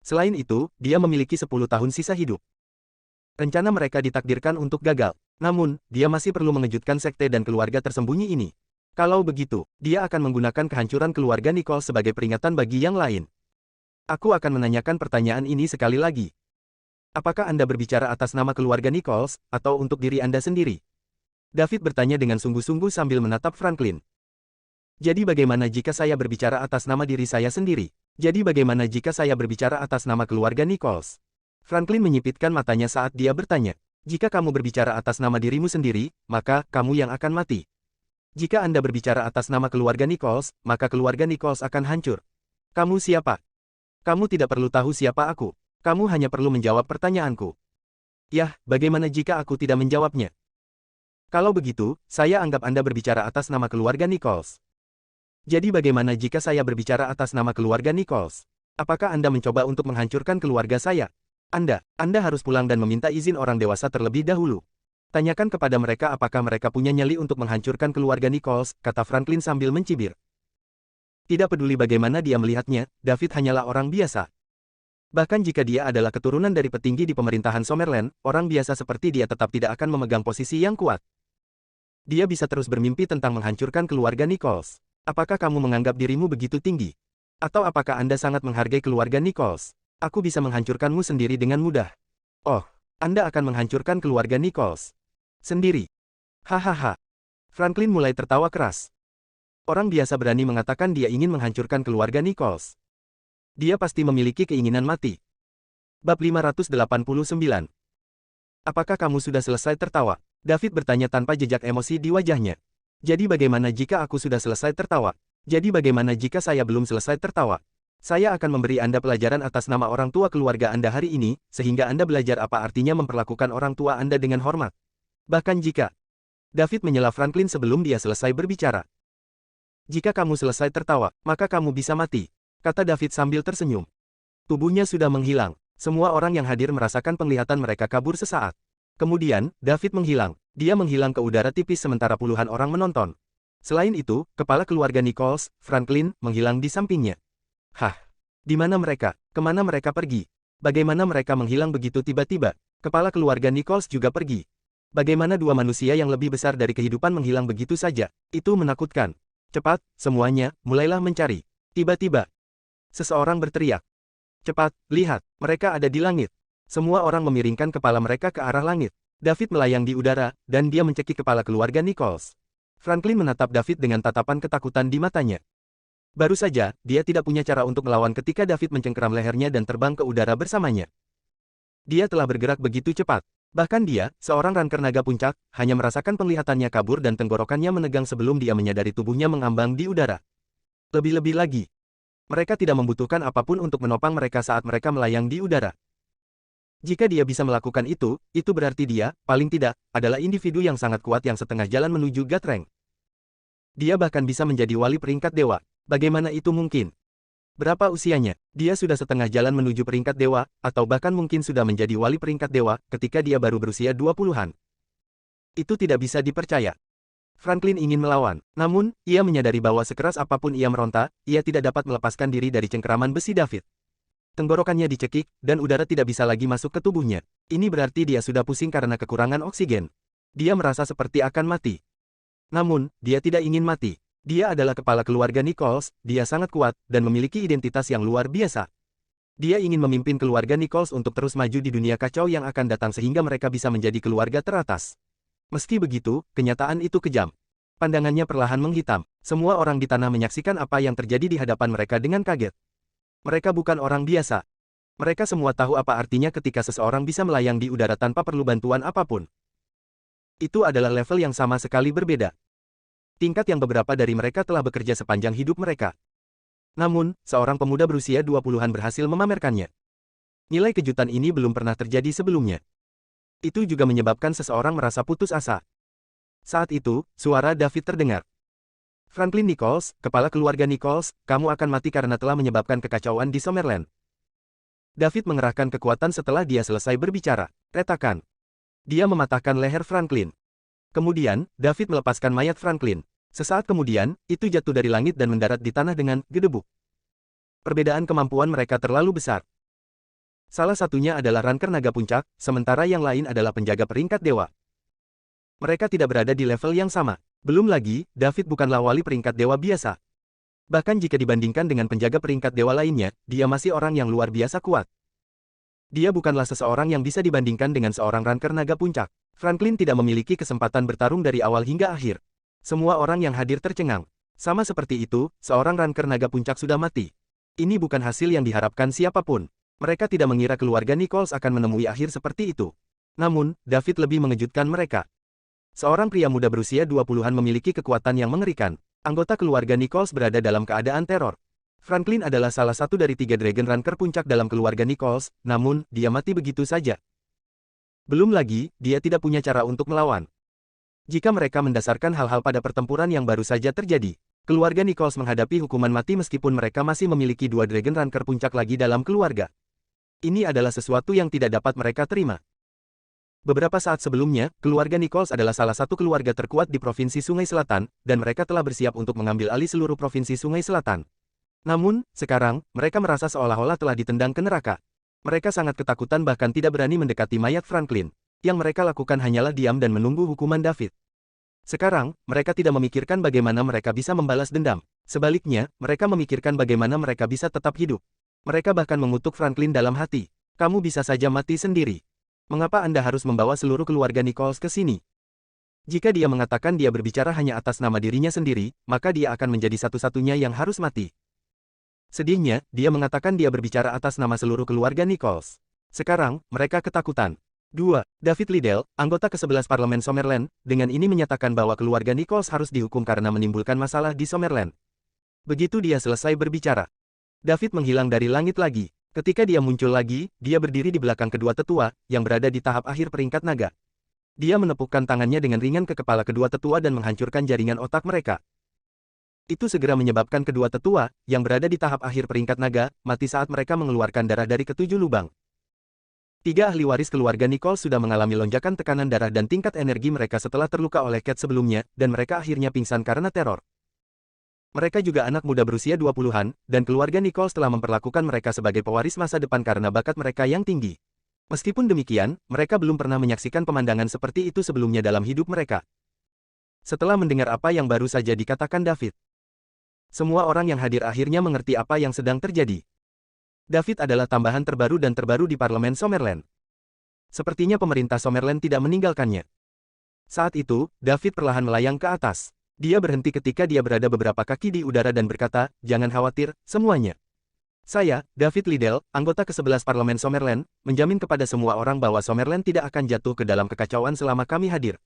Selain itu, dia memiliki 10 tahun sisa hidup. Rencana mereka ditakdirkan untuk gagal. Namun, dia masih perlu mengejutkan sekte dan keluarga tersembunyi ini. Kalau begitu, dia akan menggunakan kehancuran keluarga Nichols sebagai peringatan bagi yang lain. Aku akan menanyakan pertanyaan ini sekali lagi. Apakah Anda berbicara atas nama keluarga Nichols, atau untuk diri Anda sendiri? David bertanya dengan sungguh-sungguh sambil menatap Franklin. Jadi bagaimana jika saya berbicara atas nama diri saya sendiri? Jadi bagaimana jika saya berbicara atas nama keluarga Nichols? Franklin menyipitkan matanya saat dia bertanya. Jika kamu berbicara atas nama dirimu sendiri, maka kamu yang akan mati. Jika Anda berbicara atas nama keluarga Nichols, maka keluarga Nichols akan hancur. Kamu siapa? Kamu tidak perlu tahu siapa aku. Kamu hanya perlu menjawab pertanyaanku. Yah, bagaimana jika aku tidak menjawabnya? Kalau begitu, saya anggap Anda berbicara atas nama keluarga Nichols. Jadi bagaimana jika saya berbicara atas nama keluarga Nichols? Apakah Anda mencoba untuk menghancurkan keluarga saya? Anda harus pulang dan meminta izin orang dewasa terlebih dahulu. Tanyakan kepada mereka apakah mereka punya nyali untuk menghancurkan keluarga Nichols, kata Franklin sambil mencibir. Tidak peduli bagaimana dia melihatnya, David hanyalah orang biasa. Bahkan jika dia adalah keturunan dari petinggi di pemerintahan Summerland, orang biasa seperti dia tetap tidak akan memegang posisi yang kuat. Dia bisa terus bermimpi tentang menghancurkan keluarga Nichols. Apakah kamu menganggap dirimu begitu tinggi? Atau apakah Anda sangat menghargai keluarga Nichols? Aku bisa menghancurkanmu sendiri dengan mudah. Oh, Anda akan menghancurkan keluarga Nichols sendiri. Hahaha. Franklin mulai tertawa keras. Orang biasa berani mengatakan dia ingin menghancurkan keluarga Nichols. Dia pasti memiliki keinginan mati. Bab 589. Apakah kamu sudah selesai tertawa? David bertanya tanpa jejak emosi di wajahnya. Jadi bagaimana jika aku sudah selesai tertawa? Jadi bagaimana jika saya belum selesai tertawa? Saya akan memberi Anda pelajaran atas nama orang tua keluarga Anda hari ini, sehingga Anda belajar apa artinya memperlakukan orang tua Anda dengan hormat. Bahkan jika David menyela Franklin sebelum dia selesai berbicara. Jika kamu selesai tertawa, maka kamu bisa mati, kata David sambil tersenyum. Tubuhnya sudah menghilang. Semua orang yang hadir merasakan penglihatan mereka kabur sesaat. Kemudian, David menghilang. Dia menghilang ke udara tipis sementara puluhan orang menonton. Selain itu, kepala keluarga Nichols, Franklin, menghilang di sampingnya. Hah? Di mana mereka? Kemana mereka pergi? Bagaimana mereka menghilang begitu tiba-tiba? Kepala keluarga Nichols juga pergi. Bagaimana dua manusia yang lebih besar dari kehidupan menghilang begitu saja? Itu menakutkan. Cepat, semuanya, mulailah mencari. Tiba-tiba, seseorang berteriak. Cepat, lihat, mereka ada di langit. Semua orang memiringkan kepala mereka ke arah langit. David melayang di udara, dan dia mencekik kepala keluarga Nichols. Franklin menatap David dengan tatapan ketakutan di matanya. Baru saja, dia tidak punya cara untuk melawan ketika David mencengkeram lehernya dan terbang ke udara bersamanya. Dia telah bergerak begitu cepat. Bahkan dia, seorang ranker naga puncak, hanya merasakan penglihatannya kabur dan tenggorokannya menegang sebelum dia menyadari tubuhnya mengambang di udara. Lebih-lebih lagi, mereka tidak membutuhkan apapun untuk menopang mereka saat mereka melayang di udara. Jika dia bisa melakukan itu berarti dia, paling tidak, adalah individu yang sangat kuat yang setengah jalan menuju God Rank. Dia bahkan bisa menjadi wali peringkat dewa. Bagaimana itu mungkin? Berapa usianya? Dia sudah setengah jalan menuju peringkat dewa, atau bahkan mungkin sudah menjadi wali peringkat dewa, ketika dia baru berusia 20-an. Itu tidak bisa dipercaya. Franklin ingin melawan, namun, ia menyadari bahwa sekeras apapun ia meronta, ia tidak dapat melepaskan diri dari cengkeraman besi David. Tenggorokannya dicekik, dan udara tidak bisa lagi masuk ke tubuhnya. Ini berarti dia sudah pusing karena kekurangan oksigen. Dia merasa seperti akan mati. Namun, dia tidak ingin mati. Dia adalah kepala keluarga Nichols, dia sangat kuat, dan memiliki identitas yang luar biasa. Dia ingin memimpin keluarga Nichols untuk terus maju di dunia kacau yang akan datang sehingga mereka bisa menjadi keluarga teratas. Meski begitu, kenyataan itu kejam. Pandangannya perlahan menghitam. Semua orang di tanah menyaksikan apa yang terjadi di hadapan mereka dengan kaget. Mereka bukan orang biasa. Mereka semua tahu apa artinya ketika seseorang bisa melayang di udara tanpa perlu bantuan apapun. Itu adalah level yang sama sekali berbeda. Tingkat yang beberapa dari mereka telah bekerja sepanjang hidup mereka. Namun, seorang pemuda berusia 20-an berhasil memamerkannya. Nilai kejutan ini belum pernah terjadi sebelumnya. Itu juga menyebabkan seseorang merasa putus asa. Saat itu, suara David terdengar. Franklin Nichols, kepala keluarga Nichols, kamu akan mati karena telah menyebabkan kekacauan di Summerland. David mengerahkan kekuatan setelah dia selesai berbicara. Retakan. Dia mematahkan leher Franklin. Kemudian, David melepaskan mayat Franklin. Sesaat kemudian, itu jatuh dari langit dan mendarat di tanah dengan gedebuk. Perbedaan kemampuan mereka terlalu besar. Salah satunya adalah ranker naga puncak, sementara yang lain adalah penjaga peringkat dewa. Mereka tidak berada di level yang sama. Belum lagi, David bukanlah wali peringkat dewa biasa. Bahkan jika dibandingkan dengan penjaga peringkat dewa lainnya, dia masih orang yang luar biasa kuat. Dia bukanlah seseorang yang bisa dibandingkan dengan seorang ranker naga puncak. Franklin tidak memiliki kesempatan bertarung dari awal hingga akhir. Semua orang yang hadir tercengang. Sama seperti itu, seorang ranker naga puncak sudah mati. Ini bukan hasil yang diharapkan siapapun. Mereka tidak mengira keluarga Nichols akan menemui akhir seperti itu. Namun, David lebih mengejutkan mereka. Seorang pria muda berusia 20-an memiliki kekuatan yang mengerikan. Anggota keluarga Nichols berada dalam keadaan teror. Franklin adalah salah satu dari 3 Dragon Ranker puncak dalam keluarga Nichols, namun, dia mati begitu saja. Belum lagi, dia tidak punya cara untuk melawan. Jika mereka mendasarkan hal-hal pada pertempuran yang baru saja terjadi, keluarga Nichols menghadapi hukuman mati meskipun mereka masih memiliki 2 Dragon Ranker puncak lagi dalam keluarga. Ini adalah sesuatu yang tidak dapat mereka terima. Beberapa saat sebelumnya, keluarga Nichols adalah salah satu keluarga terkuat di Provinsi Sungai Selatan, dan mereka telah bersiap untuk mengambil alih seluruh Provinsi Sungai Selatan. Namun, sekarang, mereka merasa seolah-olah telah ditendang ke neraka. Mereka sangat ketakutan bahkan tidak berani mendekati mayat Franklin. Yang mereka lakukan hanyalah diam dan menunggu hukuman David. Sekarang, mereka tidak memikirkan bagaimana mereka bisa membalas dendam. Sebaliknya, mereka memikirkan bagaimana mereka bisa tetap hidup. Mereka bahkan mengutuk Franklin dalam hati. Kamu bisa saja mati sendiri. Mengapa Anda harus membawa seluruh keluarga Nichols ke sini? Jika dia mengatakan dia berbicara hanya atas nama dirinya sendiri, maka dia akan menjadi satu-satunya yang harus mati. Sedihnya, dia mengatakan dia berbicara atas nama seluruh keluarga Nichols. Sekarang, mereka ketakutan. 2. David Liddell, anggota ke-11 Parlemen Summerland, dengan ini menyatakan bahwa keluarga Nichols harus dihukum karena menimbulkan masalah di Summerland. Begitu dia selesai berbicara, David menghilang dari langit lagi. Ketika dia muncul lagi, dia berdiri di belakang kedua tetua, yang berada di tahap akhir peringkat naga. Dia menepukkan tangannya dengan ringan ke kepala kedua tetua dan menghancurkan jaringan otak mereka. Itu segera menyebabkan kedua tetua, yang berada di tahap akhir peringkat naga, mati saat mereka mengeluarkan darah dari ketujuh lubang. 3 ahli waris keluarga Nichols sudah mengalami lonjakan tekanan darah dan tingkat energi mereka setelah terluka oleh Cat sebelumnya, dan mereka akhirnya pingsan karena teror. Mereka juga anak muda berusia 20-an, dan keluarga Nichols telah memperlakukan mereka sebagai pewaris masa depan karena bakat mereka yang tinggi. Meskipun demikian, mereka belum pernah menyaksikan pemandangan seperti itu sebelumnya dalam hidup mereka. Setelah mendengar apa yang baru saja dikatakan David, semua orang yang hadir akhirnya mengerti apa yang sedang terjadi. David adalah tambahan terbaru dan terbaru di Parlemen Summerland. Sepertinya pemerintah Summerland tidak meninggalkannya. Saat itu, David perlahan melayang ke atas. Dia berhenti ketika dia berada beberapa kaki di udara dan berkata, "Jangan khawatir, semuanya. Saya, David Liddell, anggota ke-11 Parlemen Summerland, menjamin kepada semua orang bahwa Summerland tidak akan jatuh ke dalam kekacauan selama kami hadir.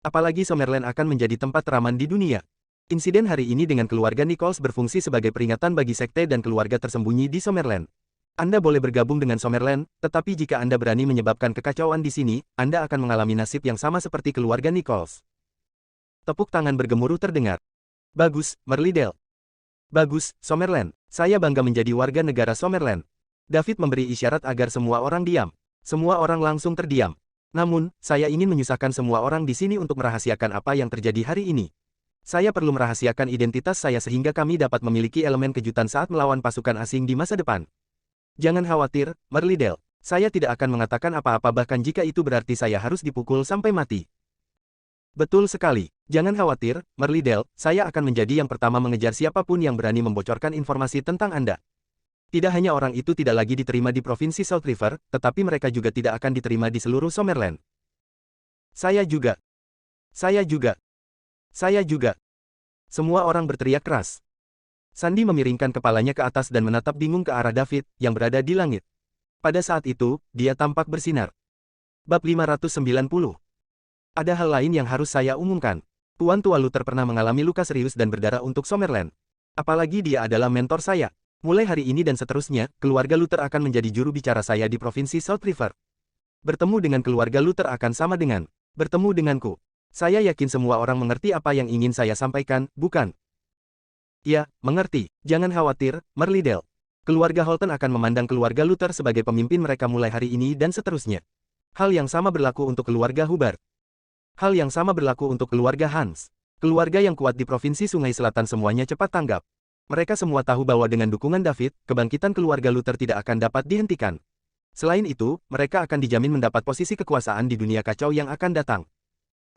Apalagi Summerland akan menjadi tempat teraman di dunia." Insiden hari ini dengan keluarga Nichols berfungsi sebagai peringatan bagi sekte dan keluarga tersembunyi di Summerland. Anda boleh bergabung dengan Summerland, tetapi jika Anda berani menyebabkan kekacauan di sini, Anda akan mengalami nasib yang sama seperti keluarga Nichols. Tepuk tangan bergemuruh terdengar. Bagus, Merlidel. Bagus, Summerland. Saya bangga menjadi warga negara Summerland. David memberi isyarat agar semua orang diam. Semua orang langsung terdiam. Namun, saya ingin menyusahkan semua orang di sini untuk merahasiakan apa yang terjadi hari ini. Saya perlu merahasiakan identitas saya sehingga kami dapat memiliki elemen kejutan saat melawan pasukan asing di masa depan. Jangan khawatir, Merlidel. Saya tidak akan mengatakan apa-apa bahkan jika itu berarti saya harus dipukul sampai mati. Betul sekali. Jangan khawatir, Merlidel, saya akan menjadi yang pertama mengejar siapapun yang berani membocorkan informasi tentang Anda. Tidak hanya orang itu tidak lagi diterima di Provinsi South River, tetapi mereka juga tidak akan diterima di seluruh Summerland. Saya juga. Saya juga. Saya juga. Semua orang berteriak keras. Sandy memiringkan kepalanya ke atas dan menatap bingung ke arah David, yang berada di langit. Pada saat itu, dia tampak bersinar. Bab 590. Ada hal lain yang harus saya umumkan. Tuan Tua Luther pernah mengalami luka serius dan berdarah untuk Summerland. Apalagi dia adalah mentor saya. Mulai hari ini dan seterusnya, keluarga Luther akan menjadi juru bicara saya di Provinsi South River. Bertemu dengan keluarga Luther akan sama dengan bertemu denganku. Saya yakin semua orang mengerti apa yang ingin saya sampaikan, bukan? Ya, mengerti. Jangan khawatir, Merlidel. Keluarga Holton akan memandang keluarga Luther sebagai pemimpin mereka mulai hari ini dan seterusnya. Hal yang sama berlaku untuk keluarga Hubbard. Hal yang sama berlaku untuk keluarga Hans. Keluarga yang kuat di Provinsi Sungai Selatan semuanya cepat tanggap. Mereka semua tahu bahwa dengan dukungan David, kebangkitan keluarga Luther tidak akan dapat dihentikan. Selain itu, mereka akan dijamin mendapat posisi kekuasaan di dunia kacau yang akan datang.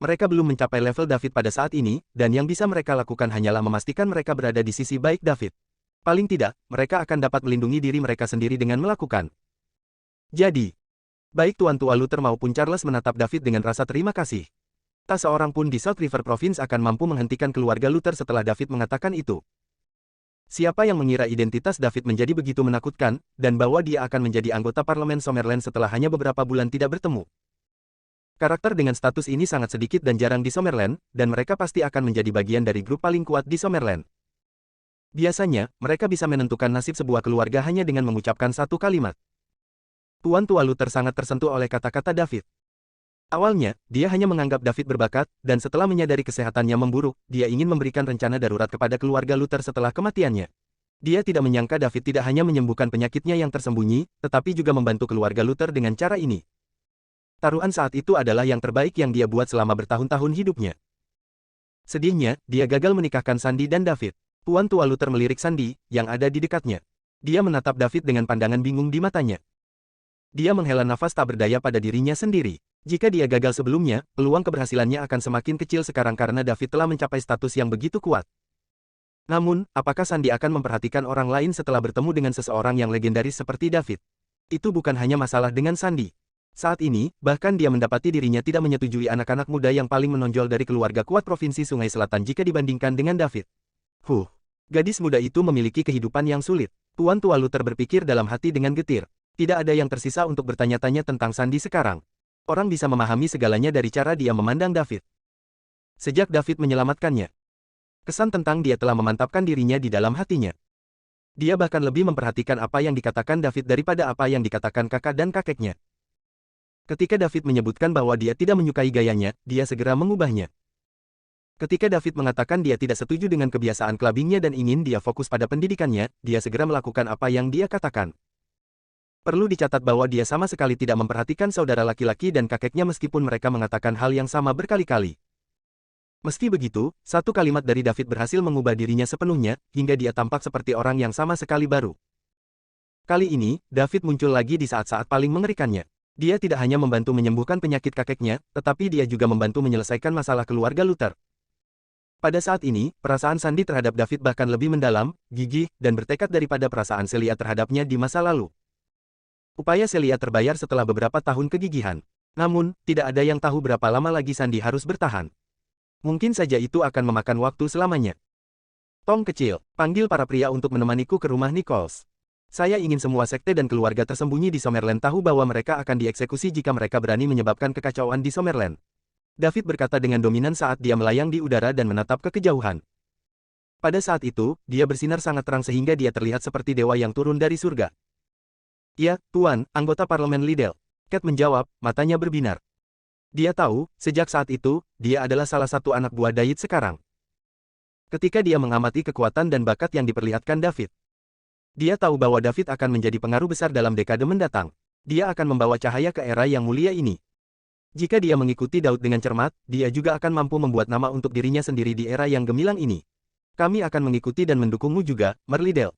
Mereka belum mencapai level David pada saat ini, dan yang bisa mereka lakukan hanyalah memastikan mereka berada di sisi baik David. Paling tidak, mereka akan dapat melindungi diri mereka sendiri dengan melakukan. Jadi, baik Tuan Tua Luther maupun Charles menatap David dengan rasa terima kasih. Tak seorang pun di South River Province akan mampu menghentikan keluarga Luther setelah David mengatakan itu. Siapa yang mengira identitas David menjadi begitu menakutkan, dan bahwa dia akan menjadi anggota parlemen Summerland setelah hanya beberapa bulan tidak bertemu. Karakter dengan status ini sangat sedikit dan jarang di Summerland, dan mereka pasti akan menjadi bagian dari grup paling kuat di Summerland. Biasanya, mereka bisa menentukan nasib sebuah keluarga hanya dengan mengucapkan satu kalimat. Tuan Tua Luther sangat tersentuh oleh kata-kata David. Awalnya, dia hanya menganggap David berbakat, dan setelah menyadari kesehatannya memburuk, dia ingin memberikan rencana darurat kepada keluarga Luther setelah kematiannya. Dia tidak menyangka David tidak hanya menyembuhkan penyakitnya yang tersembunyi, tetapi juga membantu keluarga Luther dengan cara ini. Taruhan saat itu adalah yang terbaik yang dia buat selama bertahun-tahun hidupnya. Sedihnya, dia gagal menikahkan Sandy dan David. Tuan Tua Luther melirik Sandy, yang ada di dekatnya. Dia menatap David dengan pandangan bingung di matanya. Dia menghela nafas tak berdaya pada dirinya sendiri. Jika dia gagal sebelumnya, peluang keberhasilannya akan semakin kecil sekarang karena David telah mencapai status yang begitu kuat. Namun, apakah Sandy akan memperhatikan orang lain setelah bertemu dengan seseorang yang legendaris seperti David? Itu bukan hanya masalah dengan Sandy. Saat ini, bahkan dia mendapati dirinya tidak menyetujui anak-anak muda yang paling menonjol dari keluarga kuat Provinsi Sungai Selatan jika dibandingkan dengan David. Gadis muda itu memiliki kehidupan yang sulit. Tuan Tua Luther berpikir dalam hati dengan getir. Tidak ada yang tersisa untuk bertanya-tanya tentang Sandy sekarang. Orang bisa memahami segalanya dari cara dia memandang David. Sejak David menyelamatkannya, kesan tentang dia telah memantapkan dirinya di dalam hatinya. Dia bahkan lebih memperhatikan apa yang dikatakan David daripada apa yang dikatakan kakak dan kakeknya. Ketika David menyebutkan bahwa dia tidak menyukai gayanya, dia segera mengubahnya. Ketika David mengatakan dia tidak setuju dengan kebiasaan clubbingnya dan ingin dia fokus pada pendidikannya, dia segera melakukan apa yang dia katakan. Perlu dicatat bahwa dia sama sekali tidak memperhatikan saudara laki-laki dan kakeknya meskipun mereka mengatakan hal yang sama berkali-kali. Meski begitu, satu kalimat dari David berhasil mengubah dirinya sepenuhnya, hingga dia tampak seperti orang yang sama sekali baru. Kali ini, David muncul lagi di saat-saat paling mengerikannya. Dia tidak hanya membantu menyembuhkan penyakit kakeknya, tetapi dia juga membantu menyelesaikan masalah keluarga Luther. Pada saat ini, perasaan Sandy terhadap David bahkan lebih mendalam, gigih, dan bertekad daripada perasaan Celia terhadapnya di masa lalu. Upaya Celia terbayar setelah beberapa tahun kegigihan. Namun, tidak ada yang tahu berapa lama lagi Sandy harus bertahan. Mungkin saja itu akan memakan waktu selamanya. Tom kecil, panggil para pria untuk menemaniku ke rumah Nichols. Saya ingin semua sekte dan keluarga tersembunyi di Summerland tahu bahwa mereka akan dieksekusi jika mereka berani menyebabkan kekacauan di Summerland. David berkata dengan dominan saat dia melayang di udara dan menatap ke kejauhan. Pada saat itu, dia bersinar sangat terang sehingga dia terlihat seperti dewa yang turun dari surga. Ya, Tuan, anggota parlemen Liddell. Cat menjawab, matanya berbinar. Dia tahu, sejak saat itu, dia adalah salah satu anak buah David sekarang. Ketika dia mengamati kekuatan dan bakat yang diperlihatkan David, dia tahu bahwa David akan menjadi pengaruh besar dalam dekade mendatang. Dia akan membawa cahaya ke era yang mulia ini. Jika dia mengikuti Daud dengan cermat, dia juga akan mampu membuat nama untuk dirinya sendiri di era yang gemilang ini. Kami akan mengikuti dan mendukungmu juga, Merlidel.